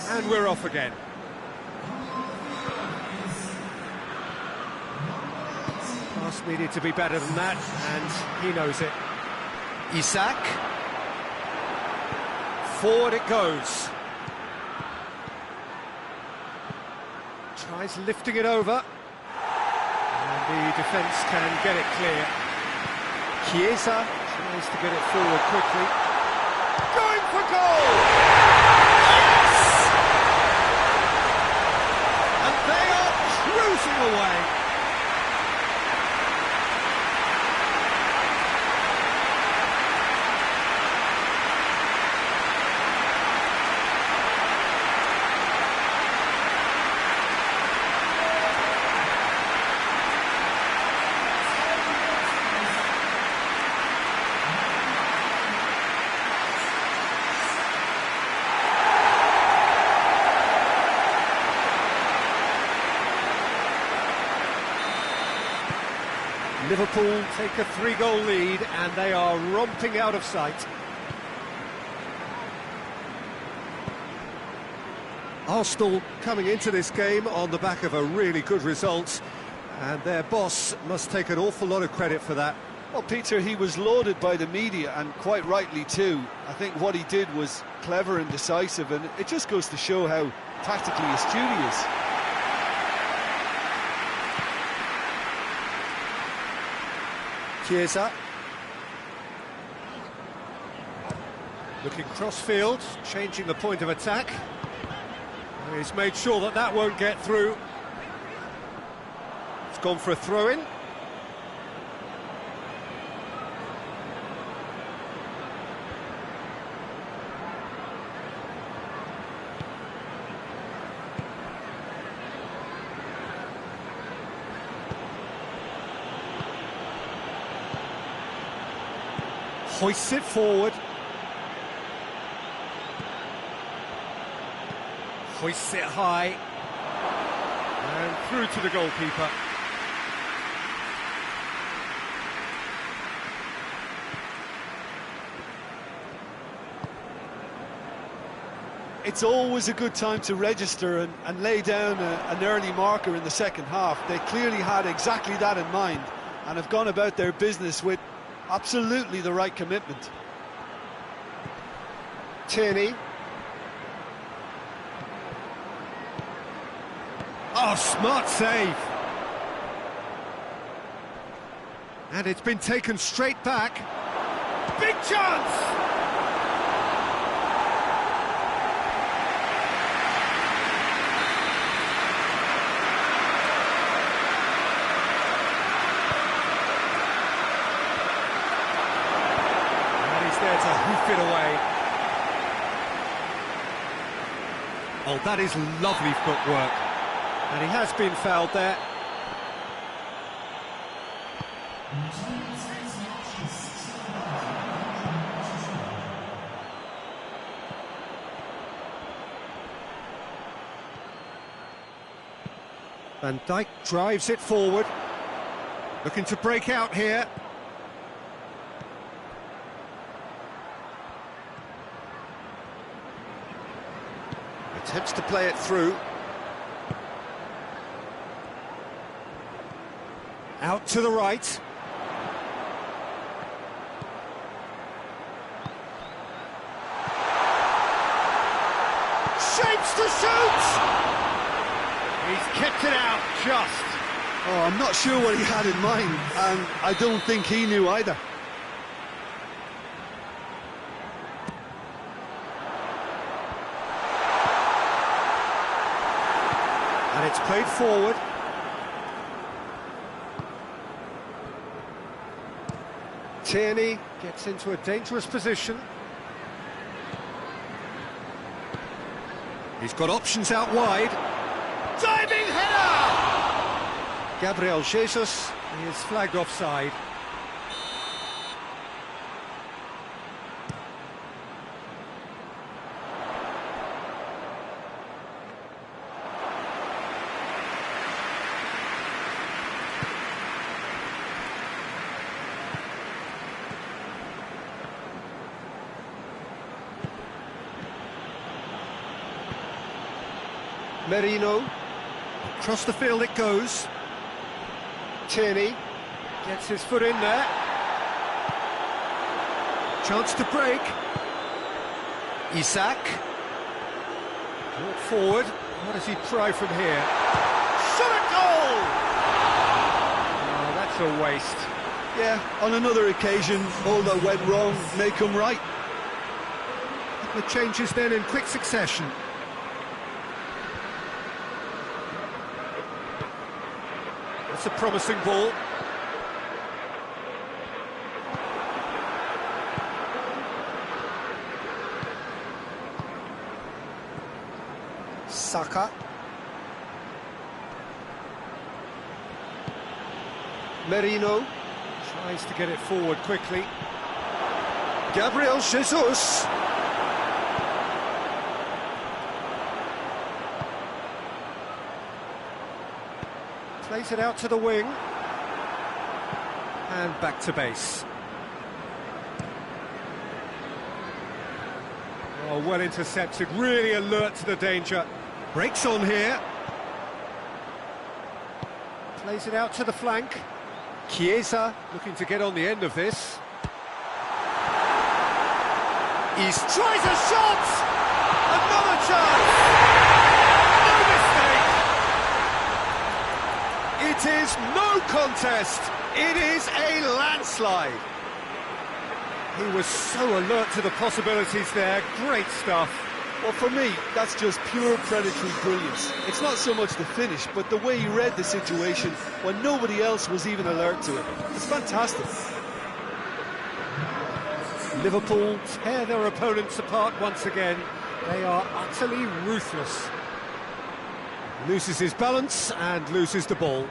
And we're off again. Pass needed to be better than that, and he knows it. Isak. Forward it goes. Tries lifting it over. And the defence can get it clear. Chiesa tries to get it forward quickly. Going for goal! Yes! And they are cruising away. Liverpool take a 3-goal lead and they are romping out of sight. Arsenal coming into this game on the back of a really good result, and their boss must take an awful lot of credit for that. Well, Peter, he was lauded by the media, and quite rightly too. I think what he did was clever and decisive, and it just goes to show how tactically astute he is. Chiesa. Looking cross-field, changing the point of attack. He's made sure that that won't get through. It's gone for a throw-in. Hoists it forward. Hoists it high. And through to the goalkeeper. It's always a good time to register and lay down an early marker in the second half. They clearly had exactly that in mind and have gone about their business with absolutely the right commitment. Tierney. Oh, smart save. And it's been taken straight back. Big chance! There to hoof it away. Oh, that is lovely footwork. And he has been fouled there. Van Dijk drives it forward. Looking to break out here. Attempts to play it through. Out to the right. Shapes to shoot! He's kept it out just. Oh, I'm not sure what he had in mind, and I don't think he knew either. And it's played forward. Tierney gets into a dangerous position. He's got options out wide. Diving header! Gabriel Jesus is flagged offside. Merino. Across the field it goes. Tierney gets his foot in there. Chance to break. Isak. Brought forward. What does he try from here? Shot a goal! Oh, that's a waste. Yeah, on another occasion, all that went wrong may come right. The changes then in quick succession. That's a promising ball. Saka. Merino tries to get it forward quickly. Gabriel Jesus. Plays it out to the wing. And back to base. Oh, well intercepted, really alert to the danger. Breaks on here. Plays it out to the flank. Chiesa looking to get on the end of this. He tries a shot! Another chance! No mistake! It is no contest! It is a landslide! He was so alert to the possibilities there. Great stuff. Well, for me, that's just pure predatory brilliance. It's not so much the finish, but the way he read the situation when nobody else was even alert to it. It's fantastic. Liverpool tear their opponents apart once again. They are utterly ruthless. Loses his balance and loses the ball.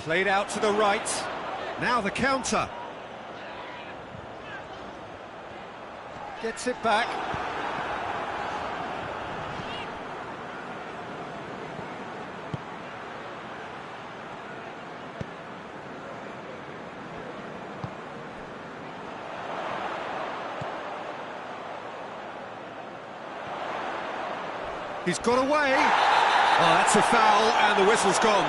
Played out to the right. Now the counter. Gets it back. He's got away. Oh, that's a foul, and the whistle's gone.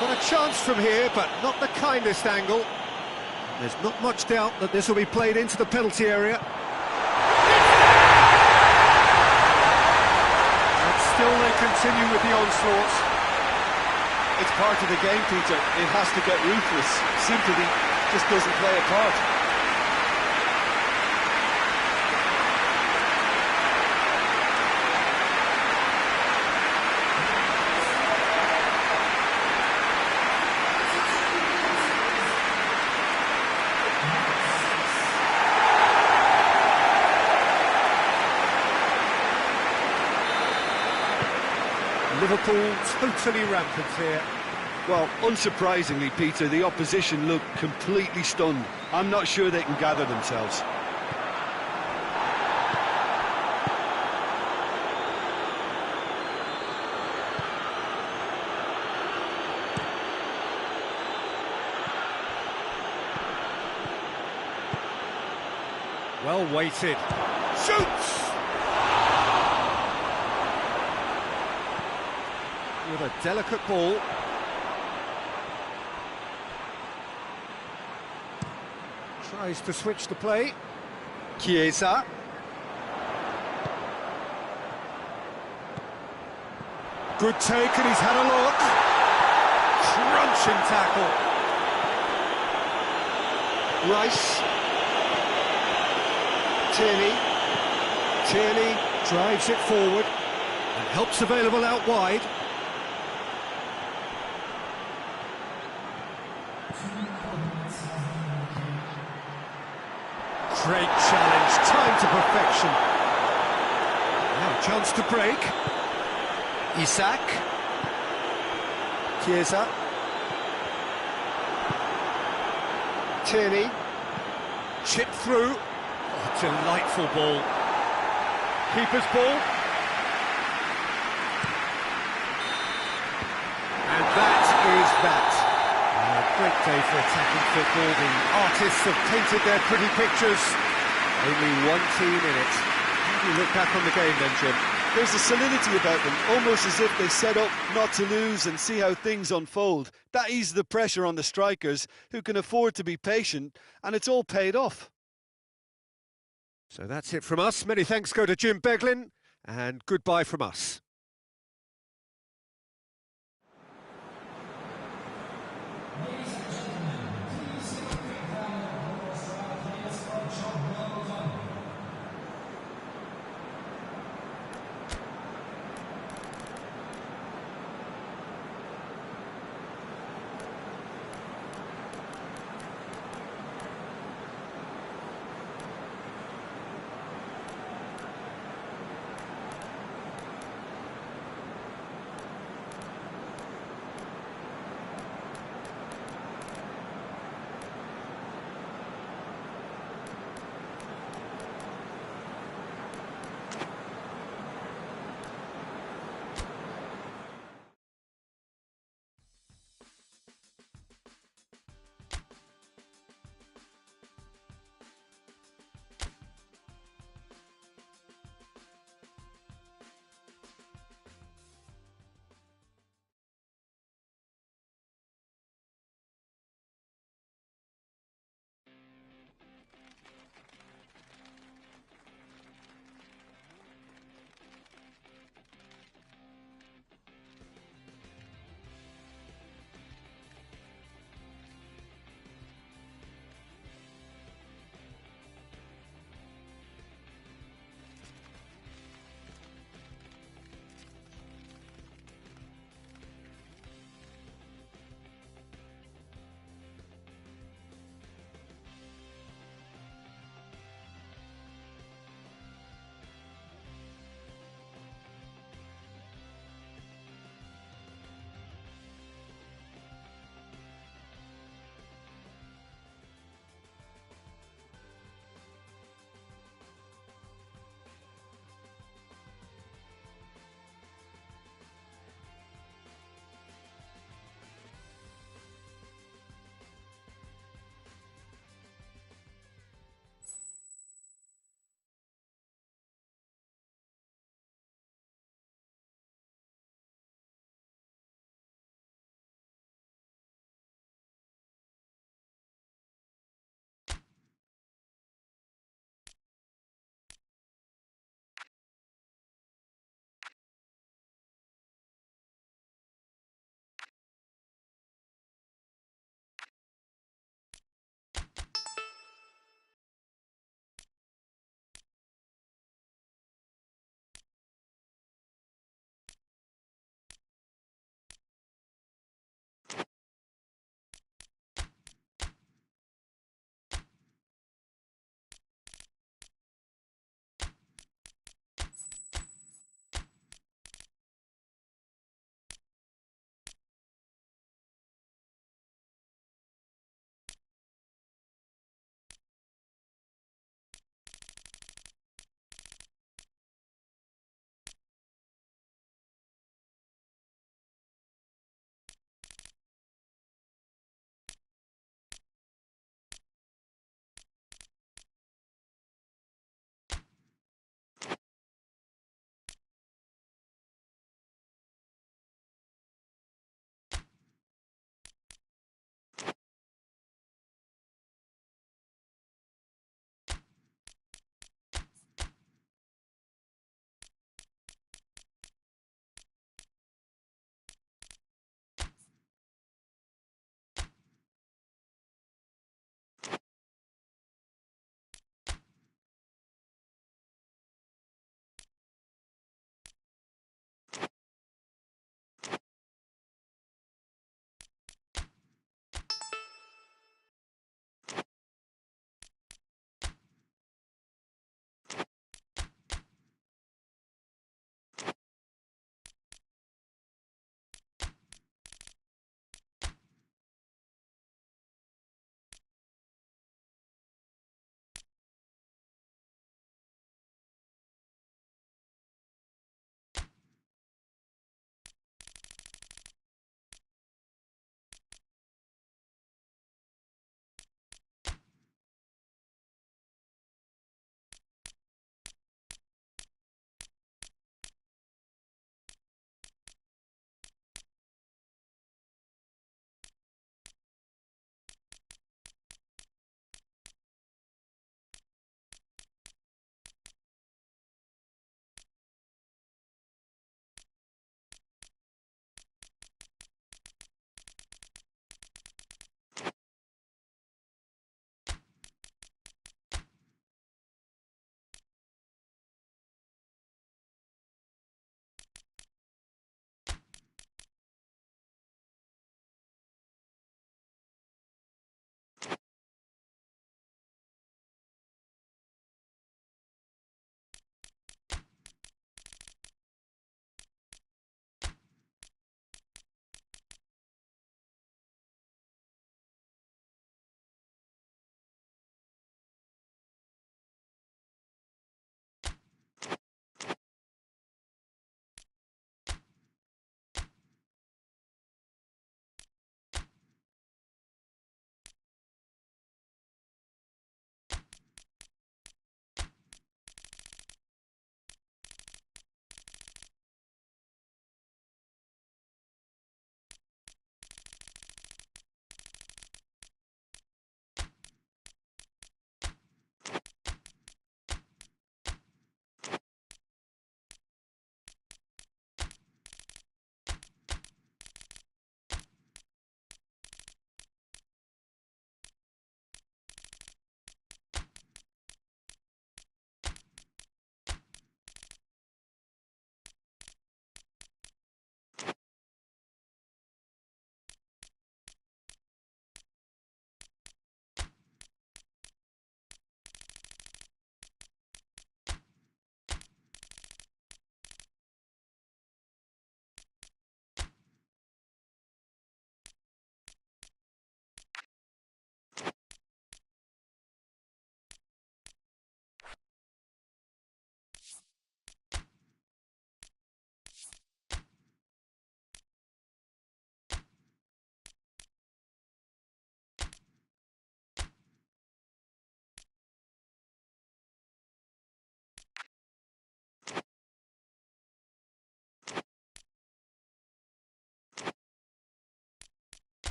Got a chance from here, but not the kindest angle. There's not much doubt that this will be played into the penalty area. And still they continue with the onslaught. It's part of the game, Peter. It has to get ruthless. Sympathy just doesn't play a part. Liverpool totally rampant here. Well, unsurprisingly, Peter, the opposition look completely stunned. I'm not sure they can gather themselves. Well weighted. Shoots! With a delicate ball. Tries to switch the play. Chiesa. Good take, and he's had a look. Crunching tackle. Rice. Tierney drives it forward and helps available out wide. Great challenge, time to perfection. Now a chance to break. Isak. Chiesa. Tierney. Chip through. Oh, delightful ball. Keeper's ball. And that is that. Great day for attacking football. The artists have painted their pretty pictures. Only one team in it. How do you look back on the game then, Jim? There's a solidity about them, almost as if they set up not to lose and see how things unfold. That eases the pressure on the strikers, who can afford to be patient, and it's all paid off. So that's it from us. Many thanks go to Jim Beglin, and goodbye from us.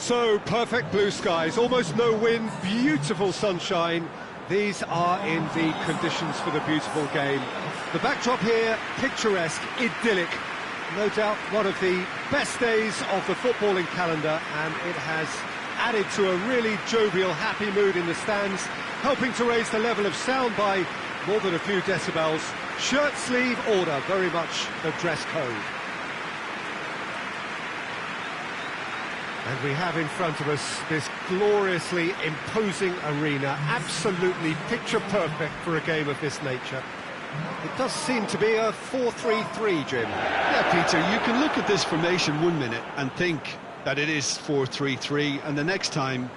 So, perfect blue skies, almost no wind, beautiful sunshine. These are in the conditions for the beautiful game. The backdrop here, picturesque, idyllic. No doubt one of the best days of the footballing calendar, and it has added to a really jovial, happy mood in the stands, helping to raise the level of sound by more than a few decibels. Shirt sleeve order, very much the dress code. And we have in front of us this gloriously imposing arena, absolutely picture-perfect for a game of this nature. It does seem to be a 4-3-3, Jim. Yeah, Peter, you can look at this formation 1 minute and think that it is 4-3-3, and the next time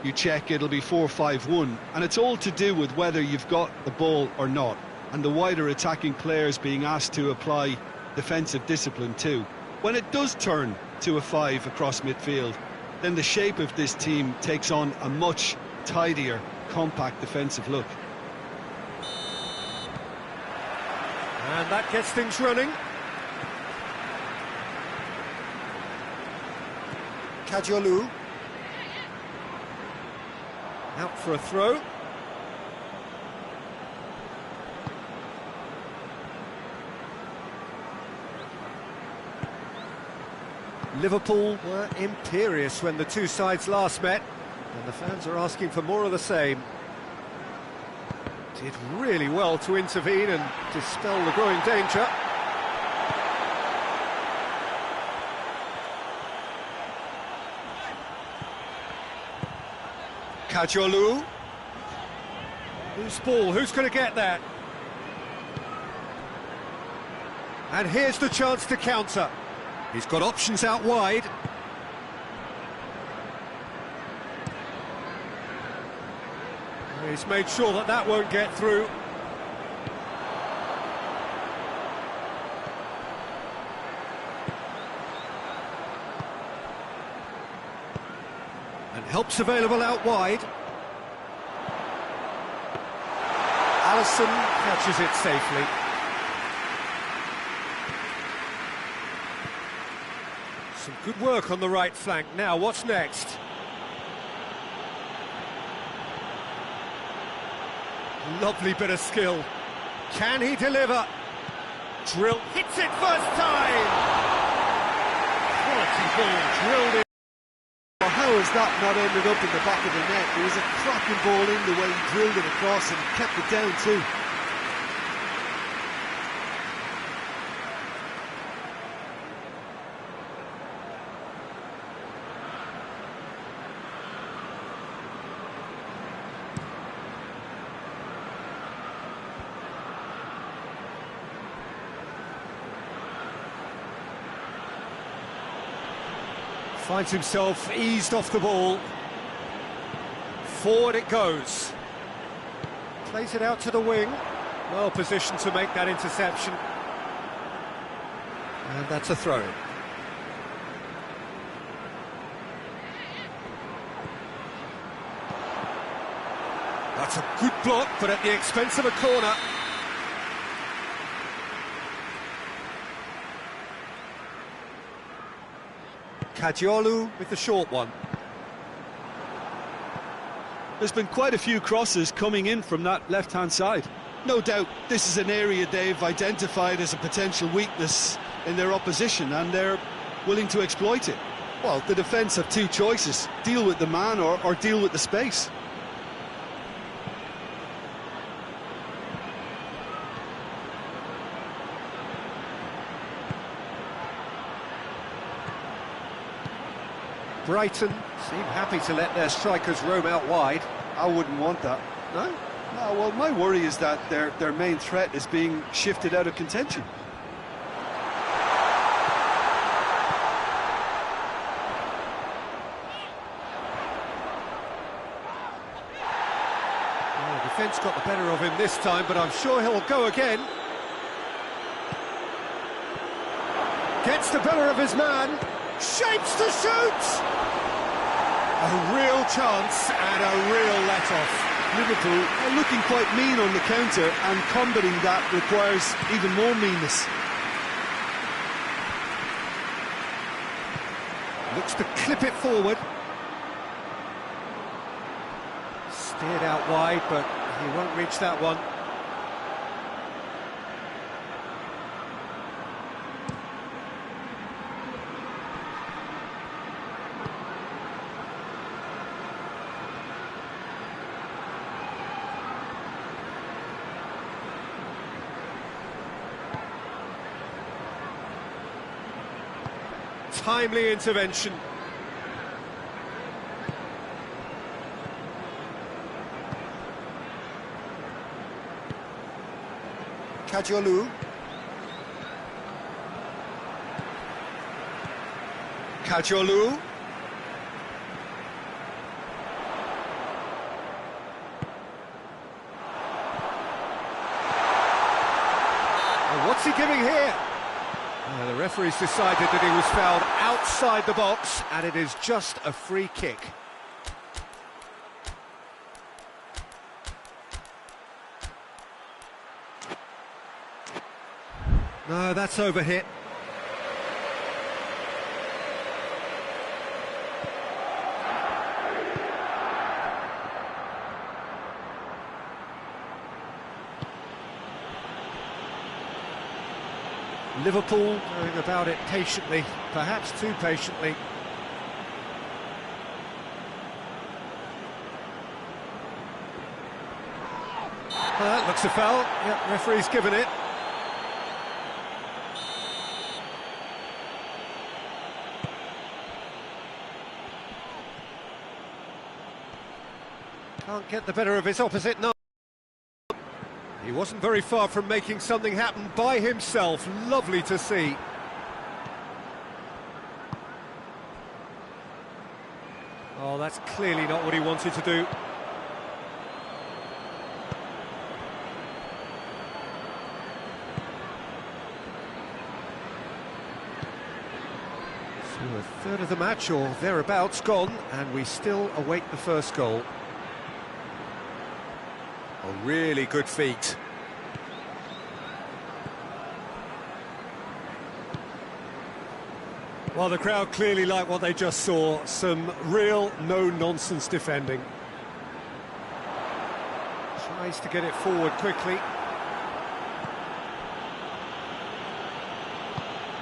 you check it'll be 4-5-1, and it's all to do with whether you've got the ball or not, and the wider attacking players being asked to apply defensive discipline too. When it does turn to a 5 across midfield, then the shape of this team takes on a much tidier, compact defensive look. And that gets things running. Kadiolu. Out for a throw. Liverpool were imperious when the two sides last met, and the fans are asking for more of the same. Did really well to intervene and dispel the growing danger. Kadiolu. Who's ball? Who's going to get that? And here's the chance to counter. He's got options out wide. He's made sure that that won't get through. And help's available out wide. Alisson catches it safely. Some good work on the right flank. Now, what's next? Lovely bit of skill. Can he deliver? Drill hits it first time! Quality ball drilled in. Well, how has that not ended up in the back of the net? It was a cracking ball in the way he drilled it across and kept it down too. Finds himself eased off the ball. Forward it goes. Plays it out to the wing. Well positioned to make that interception. And that's a throw. That's a good block, but at the expense of a corner. Kadiolu with the short one. There's been quite a few crosses coming in from that left-hand side. No doubt this is an area they've identified as a potential weakness in their opposition, and they're willing to exploit it. Well, the defence have two choices: deal with the man or deal with the space. Brighton seem happy to let their strikers roam out wide. I wouldn't want that. No? No, well, my worry is that their main threat is being shifted out of contention. Well, the defence got the better of him this time, but I'm sure he'll go again. Gets the better of his man. Shapes to shoot! A real chance and a real let-off. Liverpool are looking quite mean on the counter, and combating that requires even more meanness. Looks to clip it forward. Steered out wide, but he won't reach that one. Timely intervention. Kajolu. Kajolu. And what's he giving here? The referee's decided that he was fouled outside the box, and it is just a free kick. No, that's overhit. Liverpool going about it patiently, perhaps too patiently. That looks a foul. Yep, referee's given it. Can't get the better of his opposite number. He wasn't very far from making something happen by himself. Lovely to see. Oh, that's clearly not what he wanted to do. So a third of the match or thereabouts gone, and we still await the first goal. A really good feat. Well, the crowd clearly like what they just saw. Some real no-nonsense defending. Tries to get it forward quickly.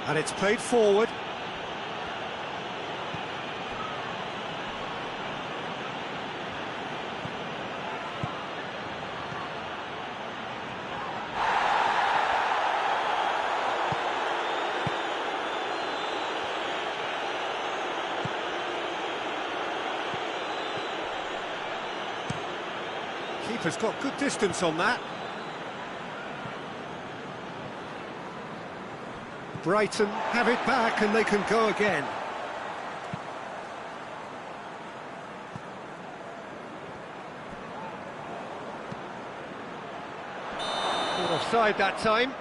And it's played forward. Keeper's got good distance on that. Brighton have it back and they can go again. Caught offside that time.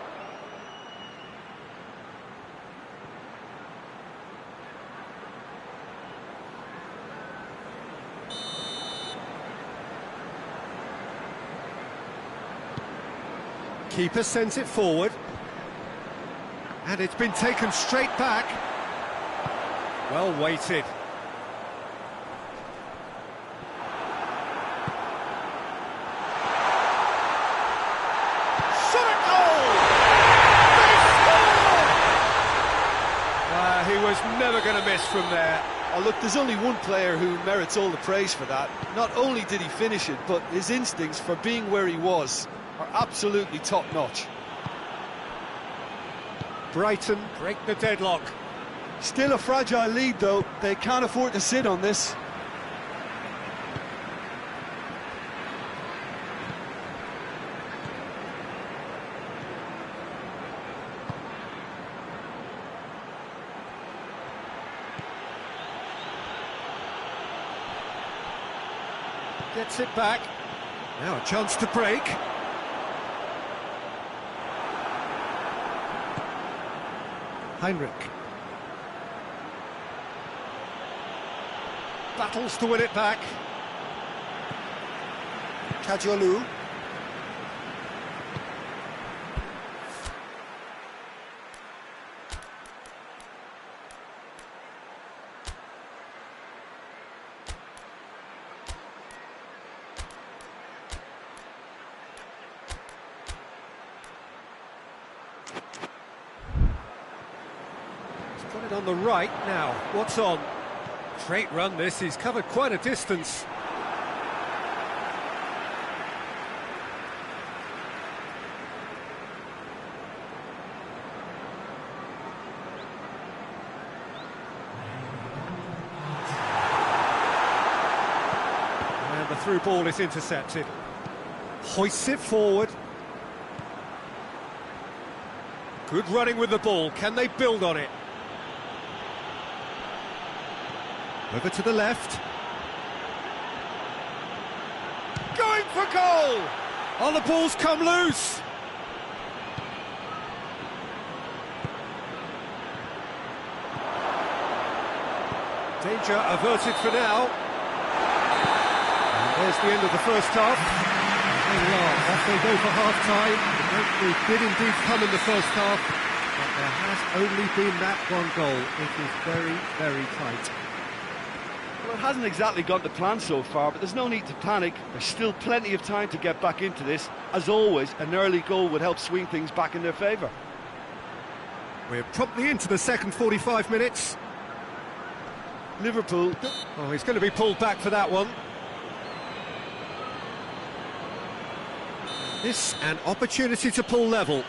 Keeper sends it forward. And it's been taken straight back. Well weighted. Shot at goal! They score! He was never going to miss from there. Oh, look, there's only one player who merits all the praise for that. Not only did he finish it, but his instincts for being where he was are absolutely top-notch. Brighton break the deadlock. Still a fragile lead, though. They can't afford to sit on this. Gets it back. Now a chance to break. Heinrich. Battles to win it back. Kajolu. Wide on the right now. What's on? Great run this, he's covered quite a distance. And the through ball is intercepted. Hoists it forward. Good running with the ball, can they build on it? Over to the left. Going for goal! Oh, the ball's come loose! Danger averted for now. And there's the end of the first half. There we are, off they go for half-time. The did indeed come in the first half, but there has only been that one goal. It is very, very tight. Well, it hasn't exactly gone to plan so far, but there's no need to panic. There's still plenty of time to get back into this. As always, an early goal would help swing things back in their favour. We're promptly into the second 45 minutes. Liverpool. Oh, he's going to be pulled back for that one. This an opportunity to pull level.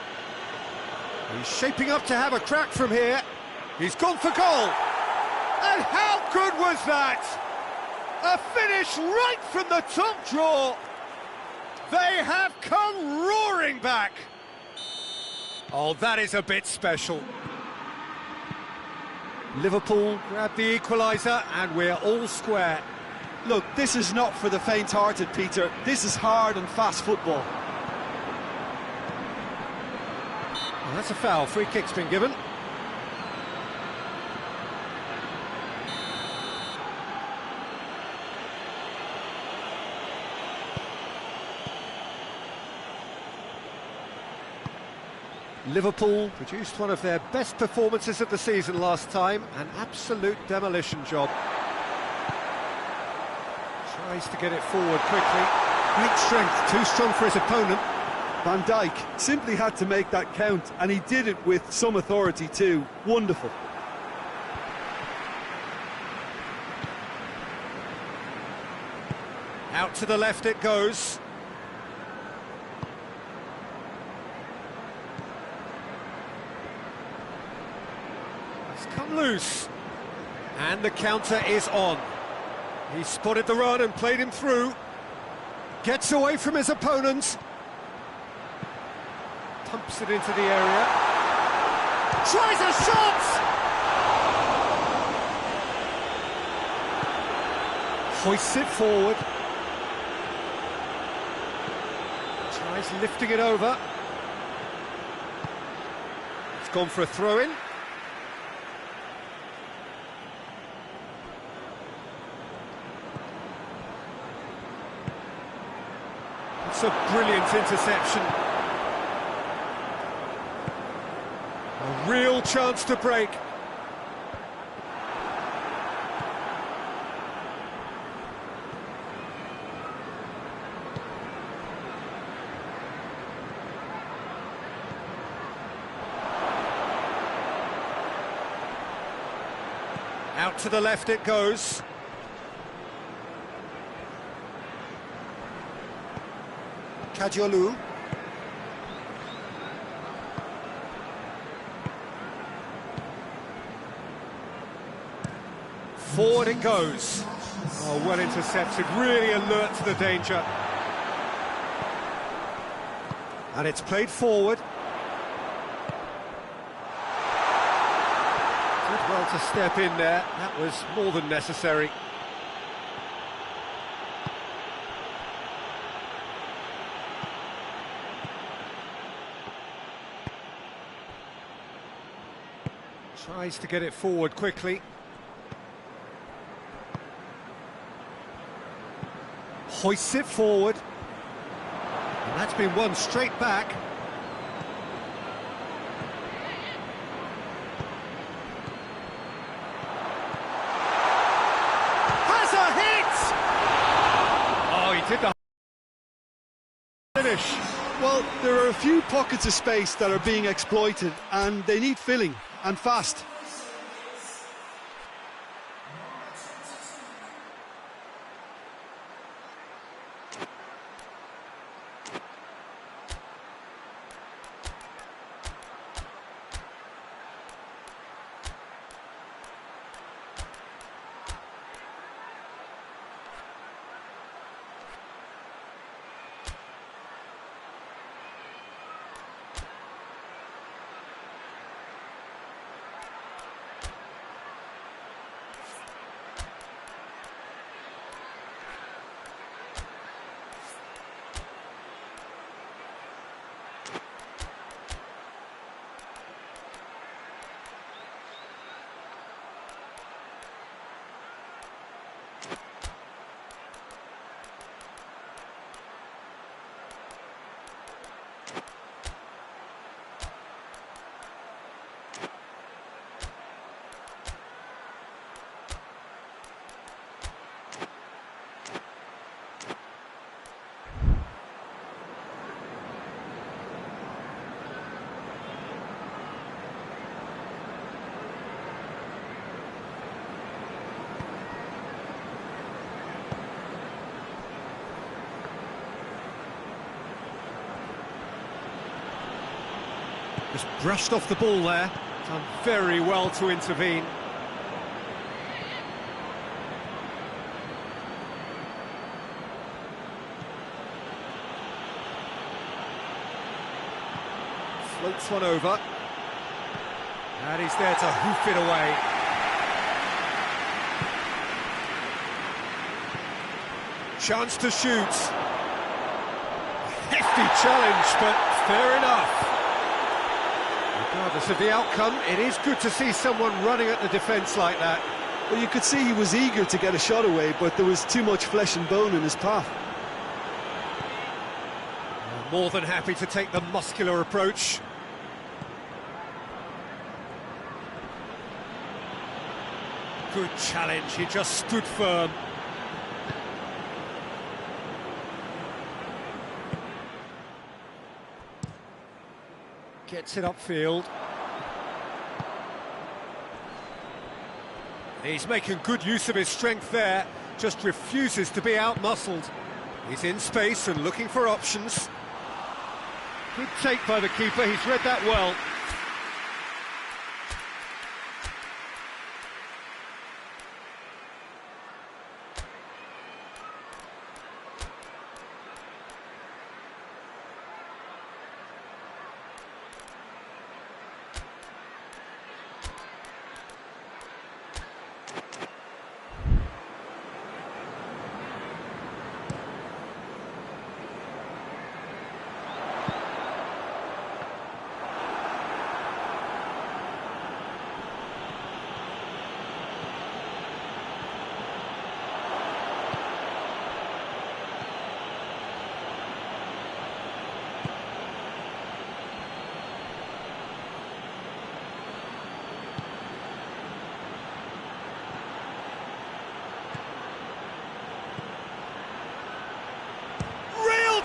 He's shaping up to have a crack from here. He's gone for goal. And how good was that? A finish right from the top draw. They have come roaring back. Oh, that is a bit special. Liverpool grab the equaliser and we're all square. Look, this is not for the faint-hearted, Peter. This is hard and fast football. Well, that's a foul. Free kick's been given. Liverpool produced one of their best performances of the season last time, an absolute demolition job. Tries to get it forward quickly. Great strength, too strong for his opponent. Van Dijk simply had to make that count, and he did it with some authority too. Wonderful. Out to the left it goes. Come loose, and the counter is on. He spotted the run and played him through. Gets away from his opponent. Pumps it into the area. Tries a shot! Hoists it forward. Tries lifting it over. It's gone for a throw-in. It's a brilliant interception. A real chance to break. Out to the left it goes. Kajolu. Forward it goes. Oh, well intercepted, really alert to the danger. And it's played forward. Did well to step in there, that was more than necessary. Tries to get it forward quickly. Hoists it forward. And that's been won straight back. Has a hit! Oh, he did the finish. Well, there are a few pockets of space that are being exploited, and they need filling, and fast. Just brushed off the ball there. Done very well to intervene. Floats one over. And he's there to hoof it away. Chance to shoot. Hefty challenge, but fair enough. Regardless of the outcome, it is good to see someone running at the defence like that. Well, you could see he was eager to get a shot away, but there was too much flesh and bone in his path. More than happy to take the muscular approach. Good challenge, he just stood firm. Gets it upfield. He's making good use of his strength there, just refuses to be out-muscled. He's in space and looking for options. Good take by the keeper, he's read that well.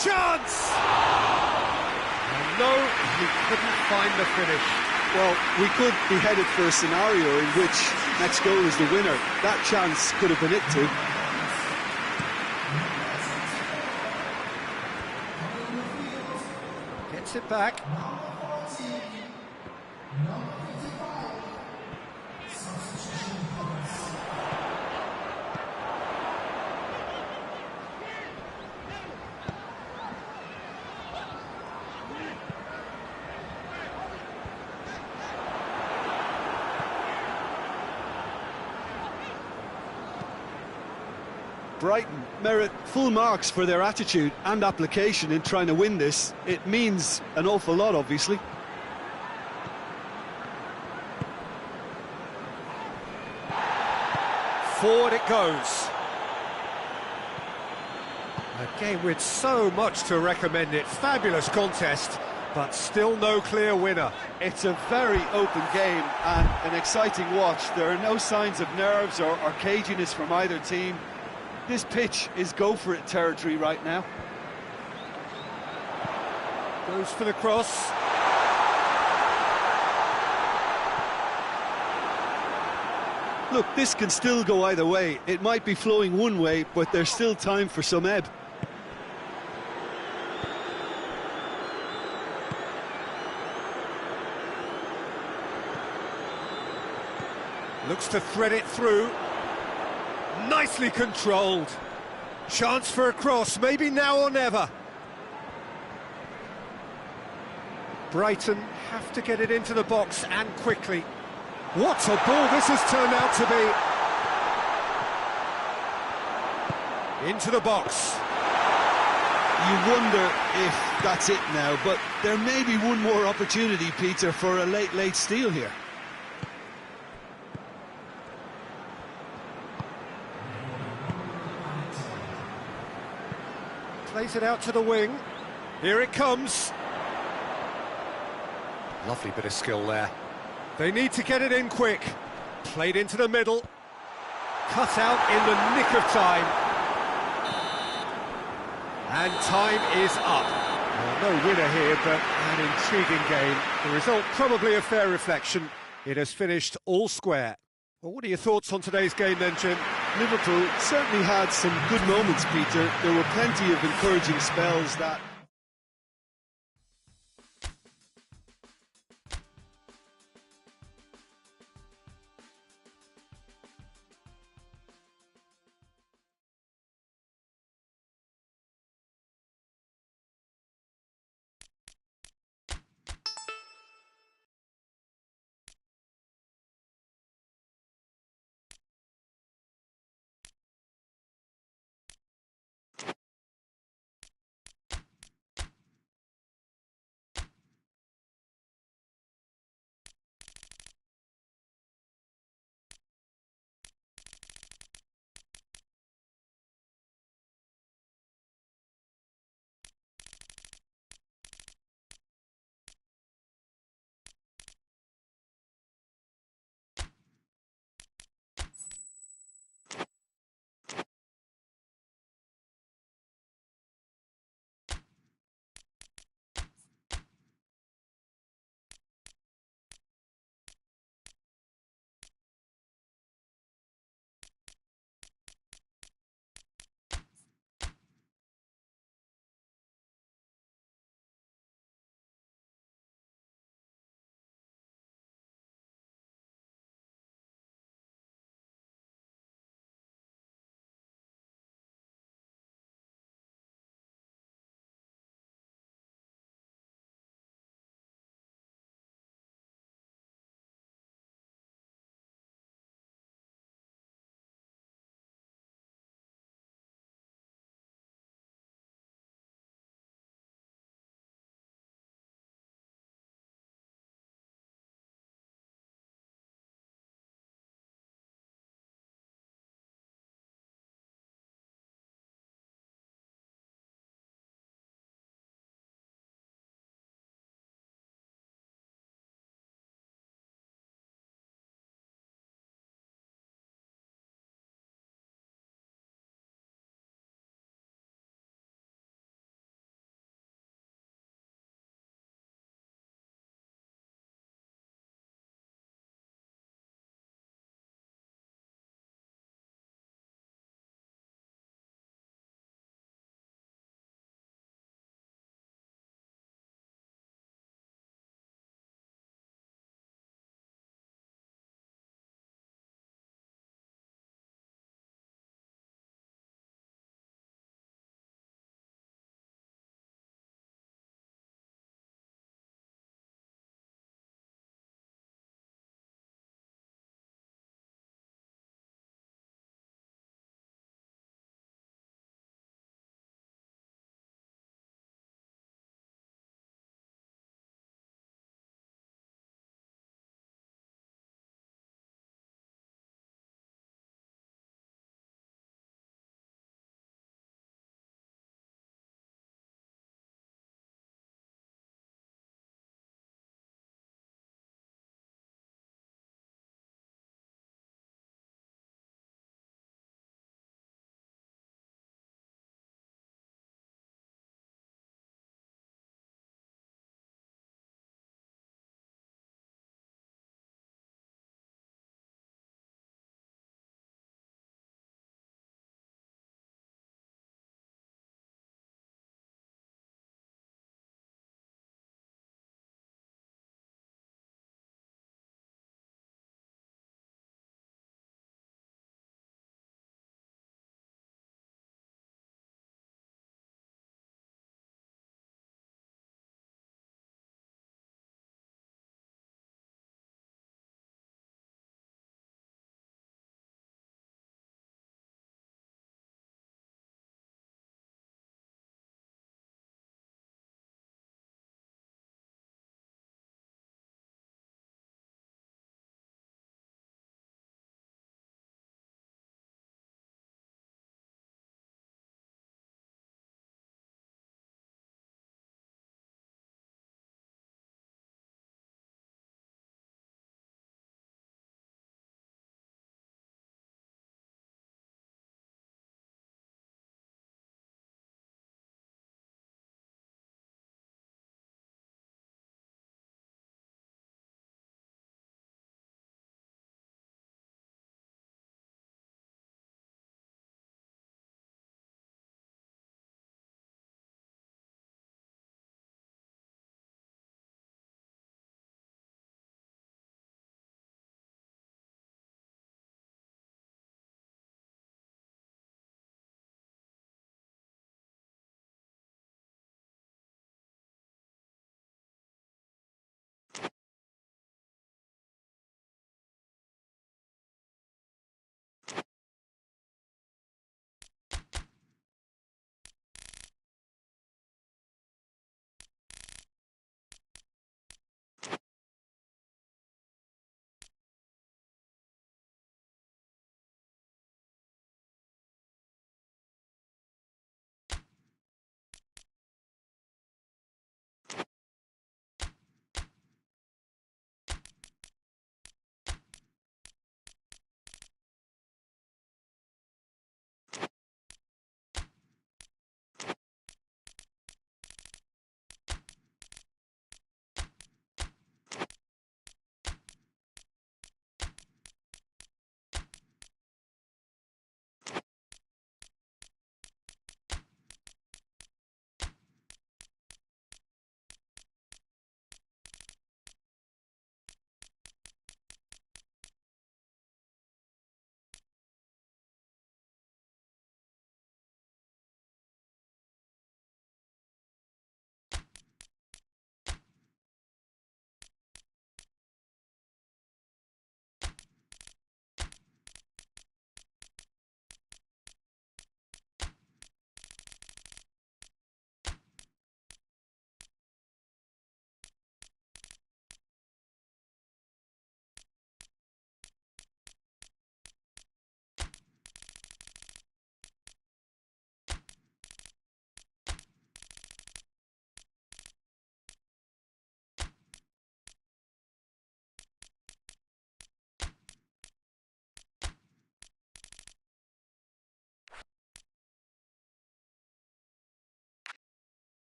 Chance! And no, he couldn't find the finish. Well, we could be headed for a scenario in which next goal is the winner. That chance could have been it too. Gets it back. Brighton merit full marks for their attitude and application in trying to win this. It means an awful lot, obviously. Forward it goes. A game with so much to recommend it. Fabulous contest, but still no clear winner. It's a very open game and an exciting watch. There are no signs of nerves or caginess from either team. This pitch is go-for-it territory right now. Goes for the cross. Look, this can still go either way. It might be flowing one way, but there's still time for some ebb. Looks to thread it through. Nicely controlled. Chance for a cross, maybe now or never. Brighton have to get it into the box and quickly. What a ball this has turned out to be. Into the box. You wonder if that's it now, but there may be one more opportunity, Peter, for a late steal here. Plays it out to the wing. Here it comes. Lovely bit of skill there. They need to get it in quick. Played into the middle. Cut out in the nick of time. And time is up. Well, no winner here, but an intriguing game. The result probably a fair reflection. It has finished all square. Well, what are your thoughts on today's game then, Jim? Liverpool certainly had some good moments, Peter. There were plenty of encouraging spells that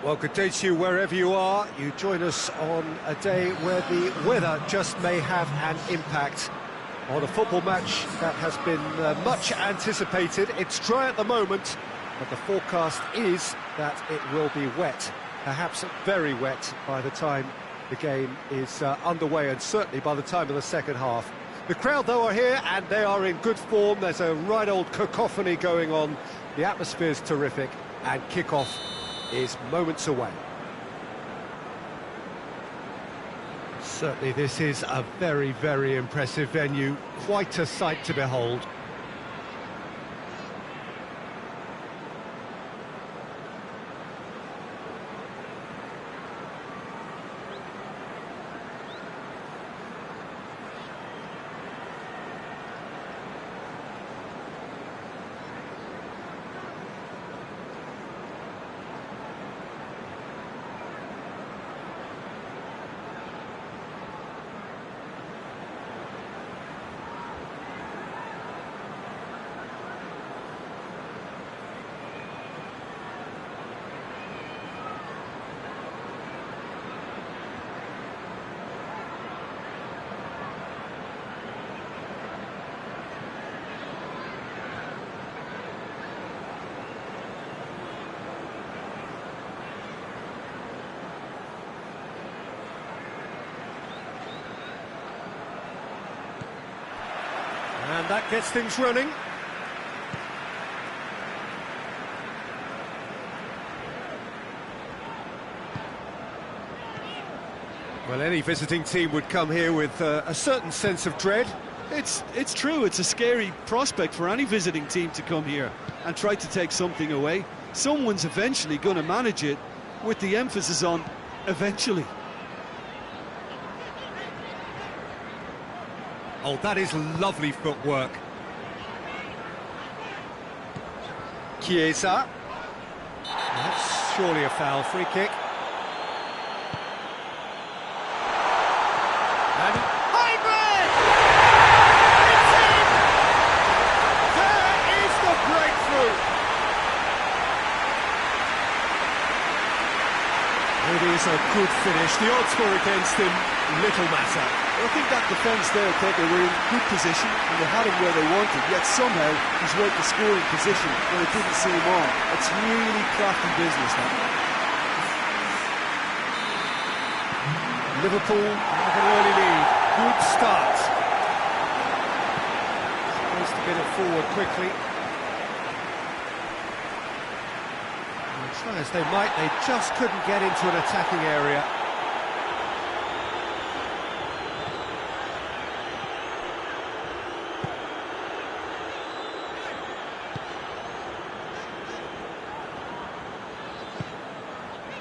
Well, good day to you wherever you are. You join us on a day where the weather just may have an impact on a football match that has been much anticipated. It's dry at the moment, but the forecast is that it will be wet, perhaps very wet by the time the game is underway, and certainly by the time of the second half. The crowd, though, are here, and they are in good form. There's a right old cacophony going on. The atmosphere's terrific, and kick-off is moments away. Certainly this is a very, very impressive venue. Quite a sight to behold. And that gets things running. Well, any visiting team would come here with a certain sense of dread. It's true, it's a scary prospect for any visiting team to come here and try to take something away. Someone's eventually going to manage it, with the emphasis on eventually. Oh, that is lovely footwork. Chiesa. That's surely a foul. Free kick. And hybrid! It's in! There is the breakthrough! It is a good finish. The odds were against him. Little matter. I think that defence there, Tucker, were in good position and they had him where they wanted, yet somehow he's worked the scoring position when it didn't see him on. It's really crafty business now. Liverpool have an early lead. Good start. Supposed to get it forward quickly. And try as they might, they just couldn't get into an attacking area.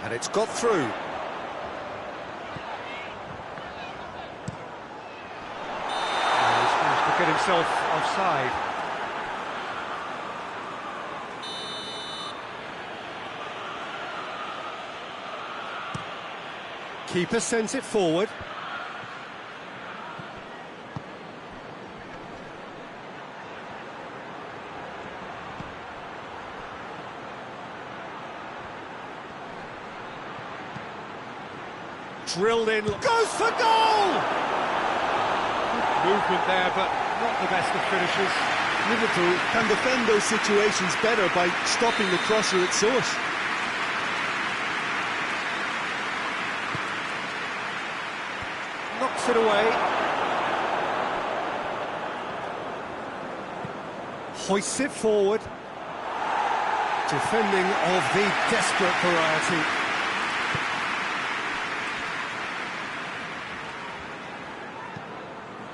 And it's got through. And he's managed to get himself offside. Keeper sends it forward. Drilled in, goes for goal! Good movement there, but not the best of finishes. Liverpool can defend those situations better by stopping the crosser at source. Knocks it away. Hoists it forward. Defending of the desperate variety.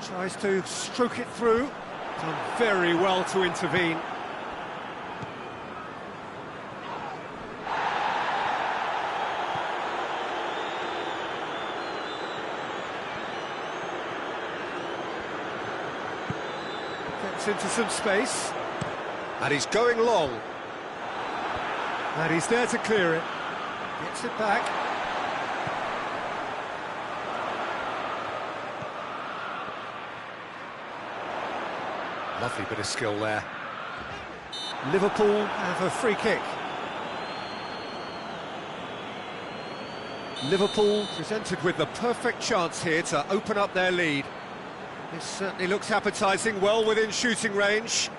Tries to stroke it through. Done very well to intervene. Gets into some space. And he's going long. And he's there to clear it. Gets it back. Lovely bit of skill there. Liverpool have a free kick. Liverpool presented with the perfect chance here to open up their lead. This certainly looks appetising, well within shooting range.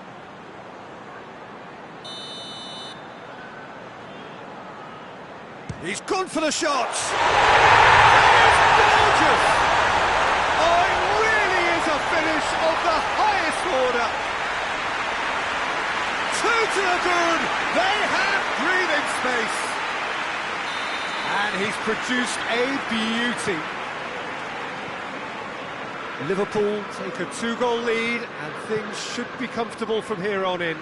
He's gone for the shots! That is gorgeous! Oh, it really is a finish of the highest order! 2 to the good! They have breathing space! And he's produced a beauty. Liverpool take a 2-goal lead, and things should be comfortable from here on in.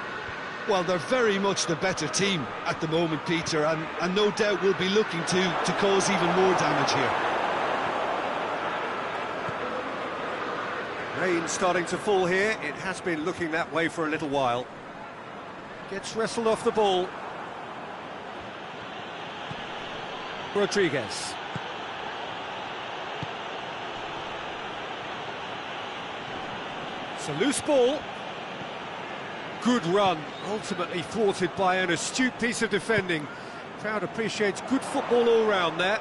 Well, they're very much the better team at the moment, Peter, and no doubt will be looking to cause even more damage here. Rain starting to fall here. It has been looking that way for a little while. Gets wrestled off the ball. Rodriguez. It's a loose ball. Good run, ultimately thwarted by an astute piece of defending. Crowd appreciates good football all round there.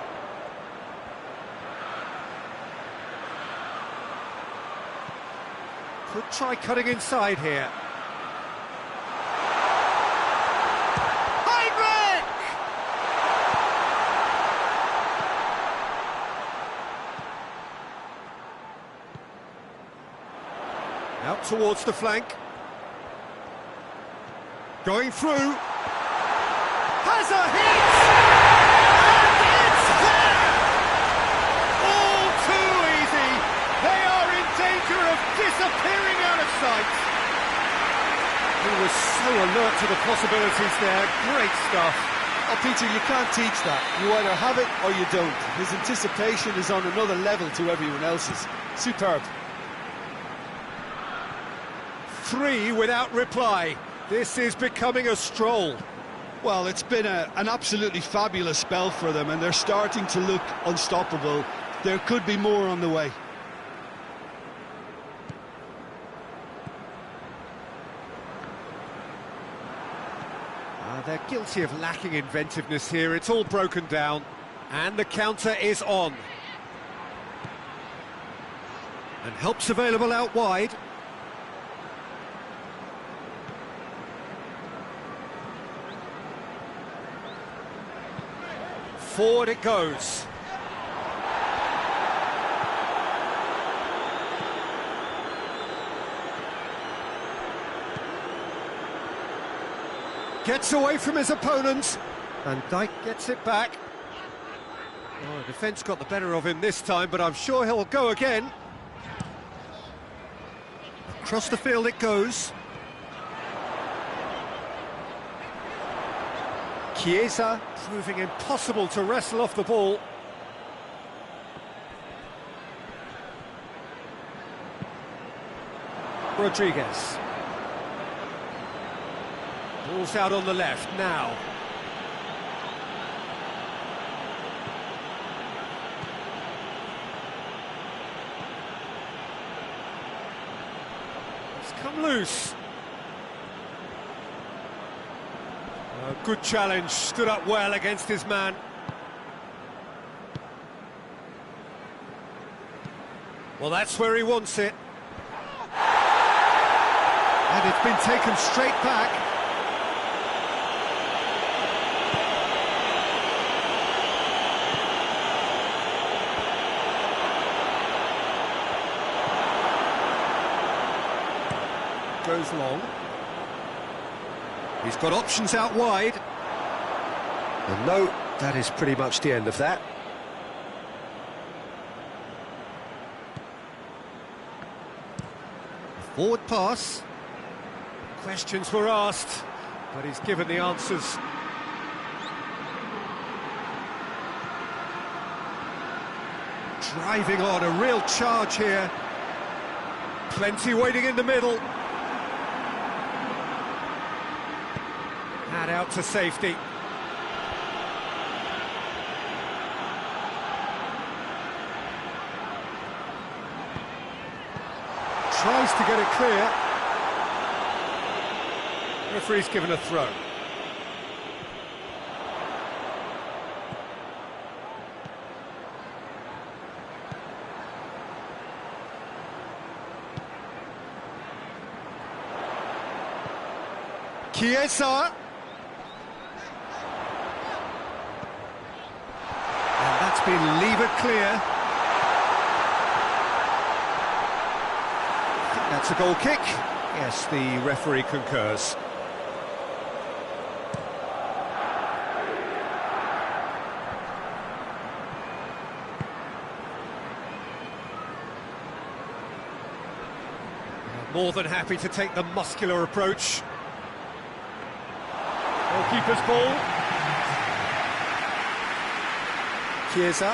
Could try cutting inside here. Heinrich! Out towards the flank. Going through. Has a hit! And it's there! All too easy. They are in danger of disappearing out of sight. He was so alert to the possibilities there. Great stuff. Oh, Peter, you can't teach that. You either have it or you don't. His anticipation is on another level to everyone else's. Superb. 3 without reply. This is becoming a stroll. Well, it's been an absolutely fabulous spell for them, and they're starting to look unstoppable. There could be more on the way. They're guilty of lacking inventiveness here. It's all broken down. And the counter is on. And help's available out wide. Forward it goes. Gets away from his opponent. And Dijk gets it back. Oh, the defence got the better of him this time, but I'm sure he'll go again. Across the field it goes. Chiesa proving impossible to wrestle off the ball. Rodriguez. Ball's out on the left now. It's come loose. A good challenge, stood up well against his man. Well, that's where he wants it. And it's been taken straight back. Goes long. He's got options out wide. And no, that is pretty much the end of that. A forward pass. Questions were asked, but he's given the answers. Driving on, a real charge here. Plenty waiting in the middle. And out to safety. Tries to get it clear. Referee's given a throw. Chiesa. And that's been levered clear. I think that's a goal kick. Yes, the referee concurs. More than happy to take the muscular approach. Goalkeeper's ball. Chiesa.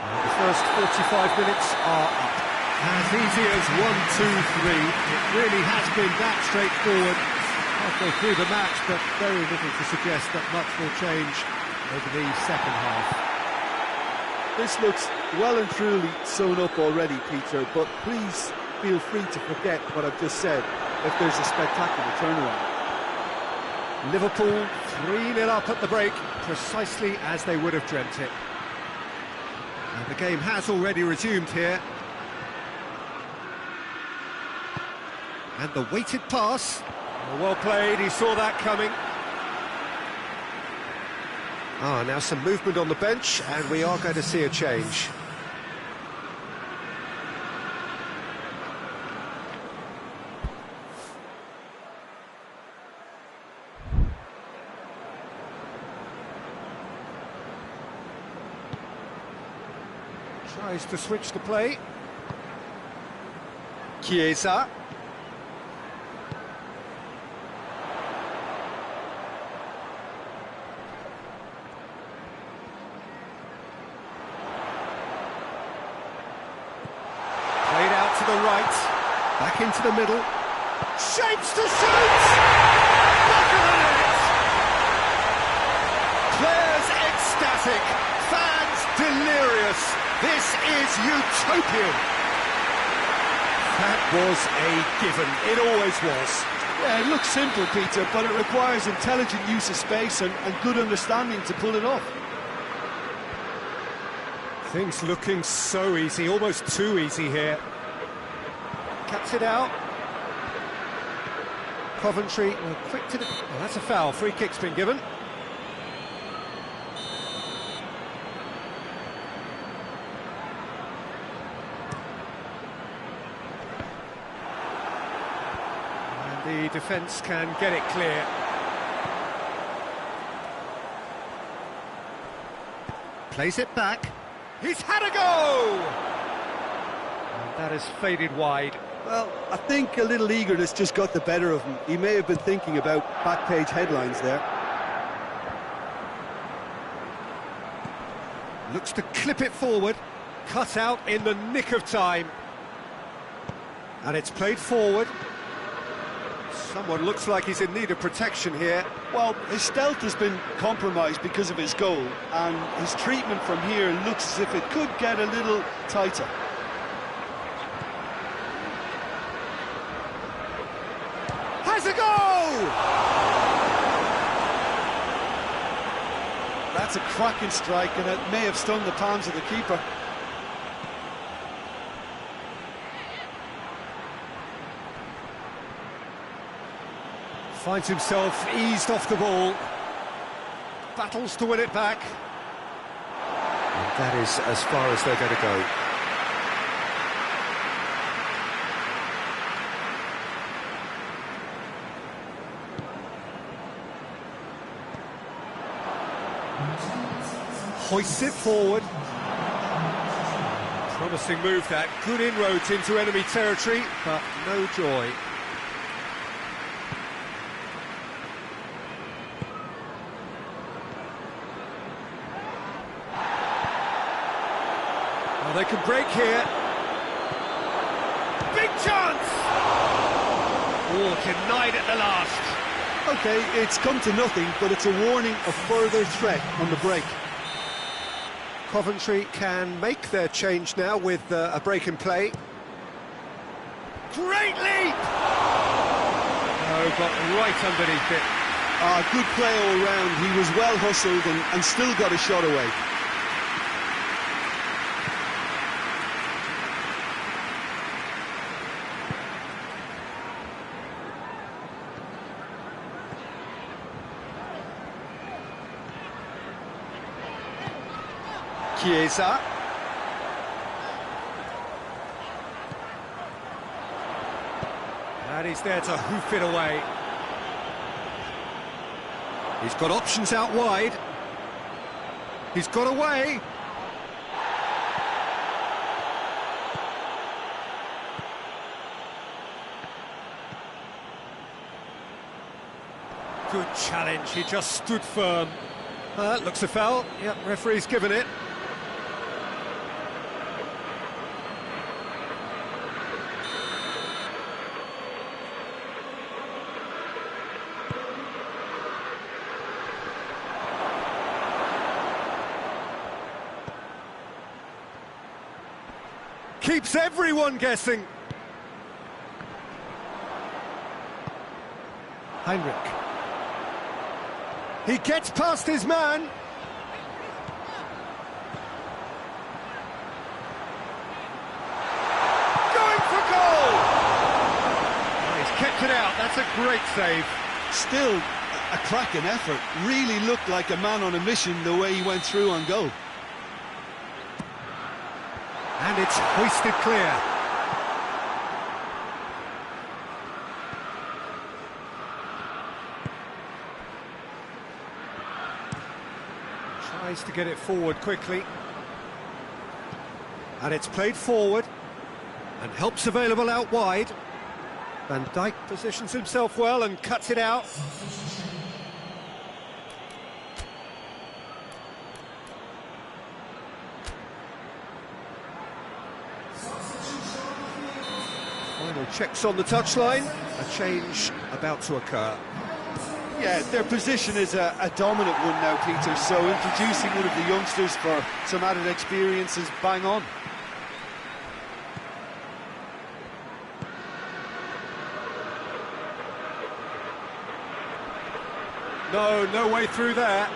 And the first 45 minutes are up. As easy as 1, 2, 3. It really has been that straightforward. Halfway through the match, but very little to suggest that much will change over the second half. This looks well and truly sewn up already, Peter, but please feel free to forget what I've just said if there's a spectacular turnaround. Liverpool 3-0 up at the break, precisely as they would have dreamt it. And the game has already resumed here. And the weighted pass. Well played, he saw that coming. Now some movement on the bench, and we are going to see a change. Tries to switch the play. Chiesa. To the right, back into the middle, shapes to shoot! Back of the net! Players ecstatic, fans delirious. This is utopian. That was a given, it always was. Yeah, it looks simple, Peter, but it requires intelligent use of space and good understanding to pull it off. Things looking so easy, almost too easy here. Cuts it out. Coventry, quick to the... Oh, that's a foul. Free kick's been given. And the defence can get it clear. Plays it back. He's had a go! And that has faded wide. Well, I think a little eagerness just got the better of him. He may have been thinking about back-page headlines there. Looks to clip it forward. Cut out in the nick of time. And it's played forward. Someone looks like he's in need of protection here. Well, his stealth has been compromised because of his goal, and his treatment from here looks as if it could get a little tighter. Has a goal! That's a cracking strike, and it may have stung the palms of the keeper. Finds himself eased off the ball. Battles to win it back. And that is as far as they're going to go. Hoists it forward. Promising move that. Good inroads into enemy territory, but no joy. Well, they can break here. Big chance! Oh, denied at the last. OK, it's come to nothing, but it's a warning of further threat on the break. Coventry can make their change now with a break in play. Great leap! Oh, got right underneath it. Good play all round. He was well hustled and still got a shot away. Chiesa. And he's there to hoof it away. He's got options out wide. He's got away. Good challenge, he just stood firm. Looks a foul. Yep, referee's given it. Keeps everyone guessing. Heinrich. He gets past his man. Going for goal! Oh, he's kept it out, that's a great save. Still a cracking effort. Really looked like a man on a mission the way he went through on goal. And it's hoisted clear. Tries to get it forward quickly. And it's played forward. And help's available out wide. Van Dijk positions himself well and cuts it out. Final checks on the touchline. A change about to occur. Yeah, their position is a dominant one now, Peter, so introducing one of the youngsters for some added experience is bang on. No way through there.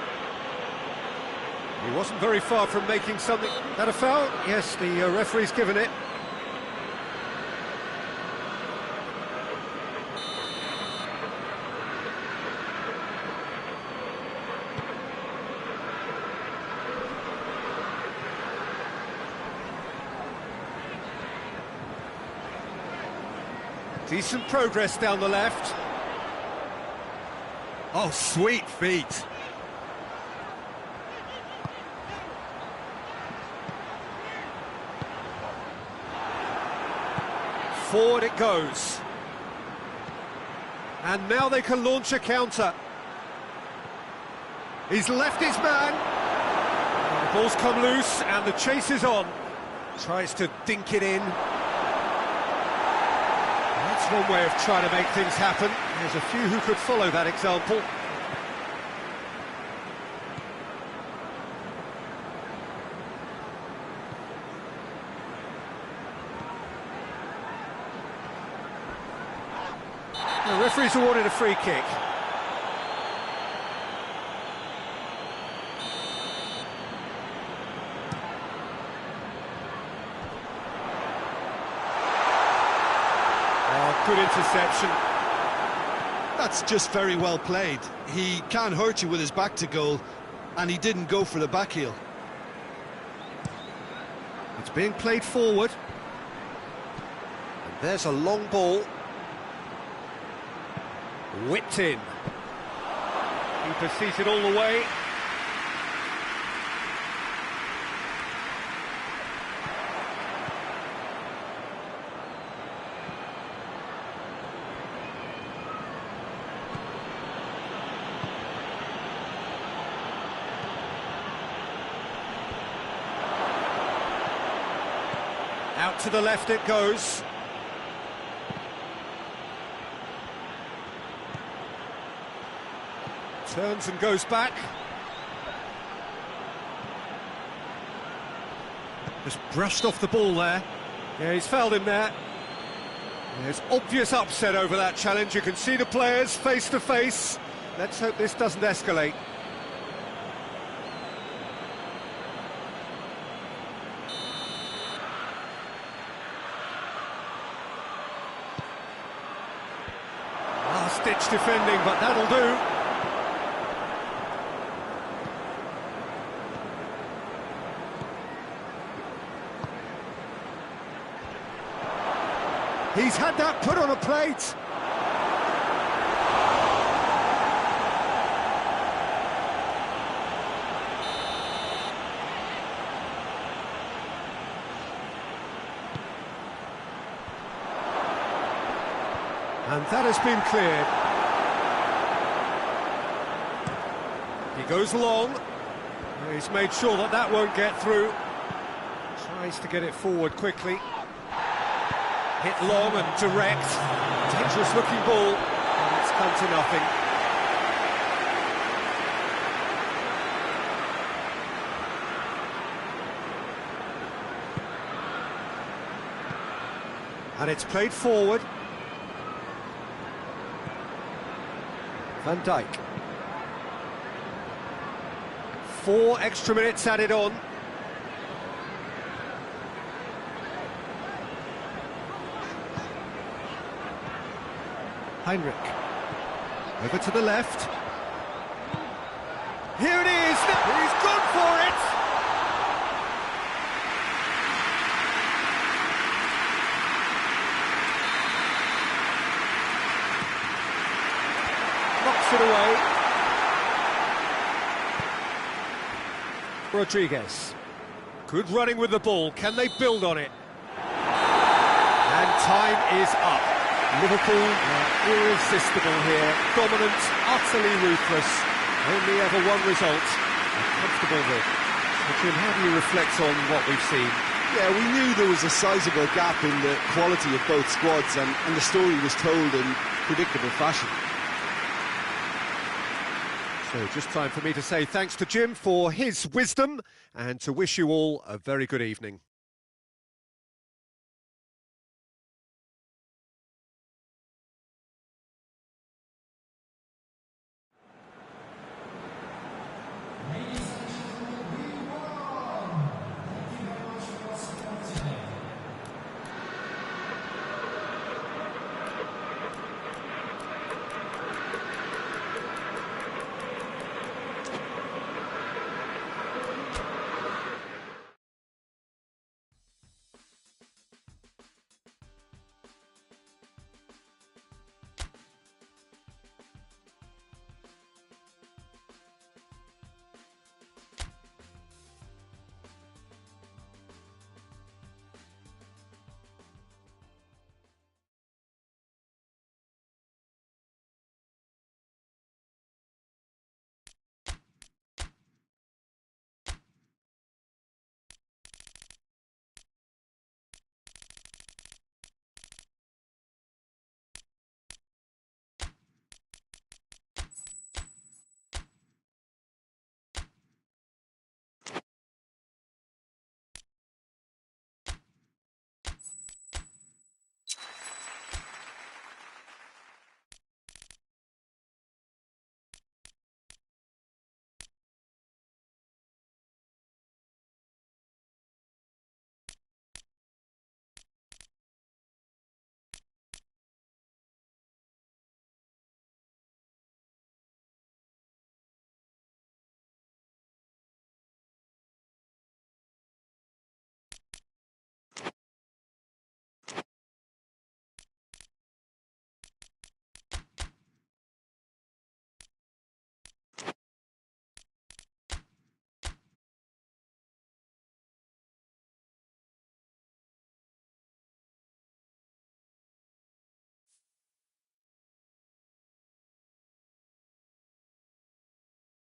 He wasn't very far from making something. That a foul? Yes, the referee's given it. Decent progress down the left. Oh, sweet feet. Forward it goes. And now they can launch a counter. He's left his man. The ball's come loose and the chase is on. Tries to dink it in. That's one way of trying to make things happen. There's a few who could follow that example. The referee's awarded a free kick. Oh, good interception. That's just very well played. He can't hurt you with his back to goal, and he didn't go for the back heel. It's being played forward. And there's a long ball. Whipped in. Keeper sees it all the way. Out to the left it goes. Turns and goes back. Just brushed off the ball there. Yeah, he's fouled him there. There's obvious upset over that challenge. You can see the players face to face. Let's hope this doesn't escalate. Last-ditch defending, but that'll do. He's had that put on a plate. And that has been cleared. He goes long. He's made sure that that won't get through. Tries to get it forward quickly. Hit long and direct. Dangerous looking ball. And it's come to nothing. And it's played forward. Van Dijk. 4 extra minutes added on. Heinrich. Over to the left. Here it is! He's gone for it! Knocks it away. Rodriguez. Good running with the ball. Can they build on it? And time is up. Liverpool are irresistible here. Dominant, utterly ruthless. Only ever one result. A comfortable win. So Jim, how do you reflect on what we've seen? Yeah, we knew there was a sizable gap in the quality of both squads, and the story was told in predictable fashion. So just time for me to say thanks to Jim for his wisdom and to wish you all a very good evening.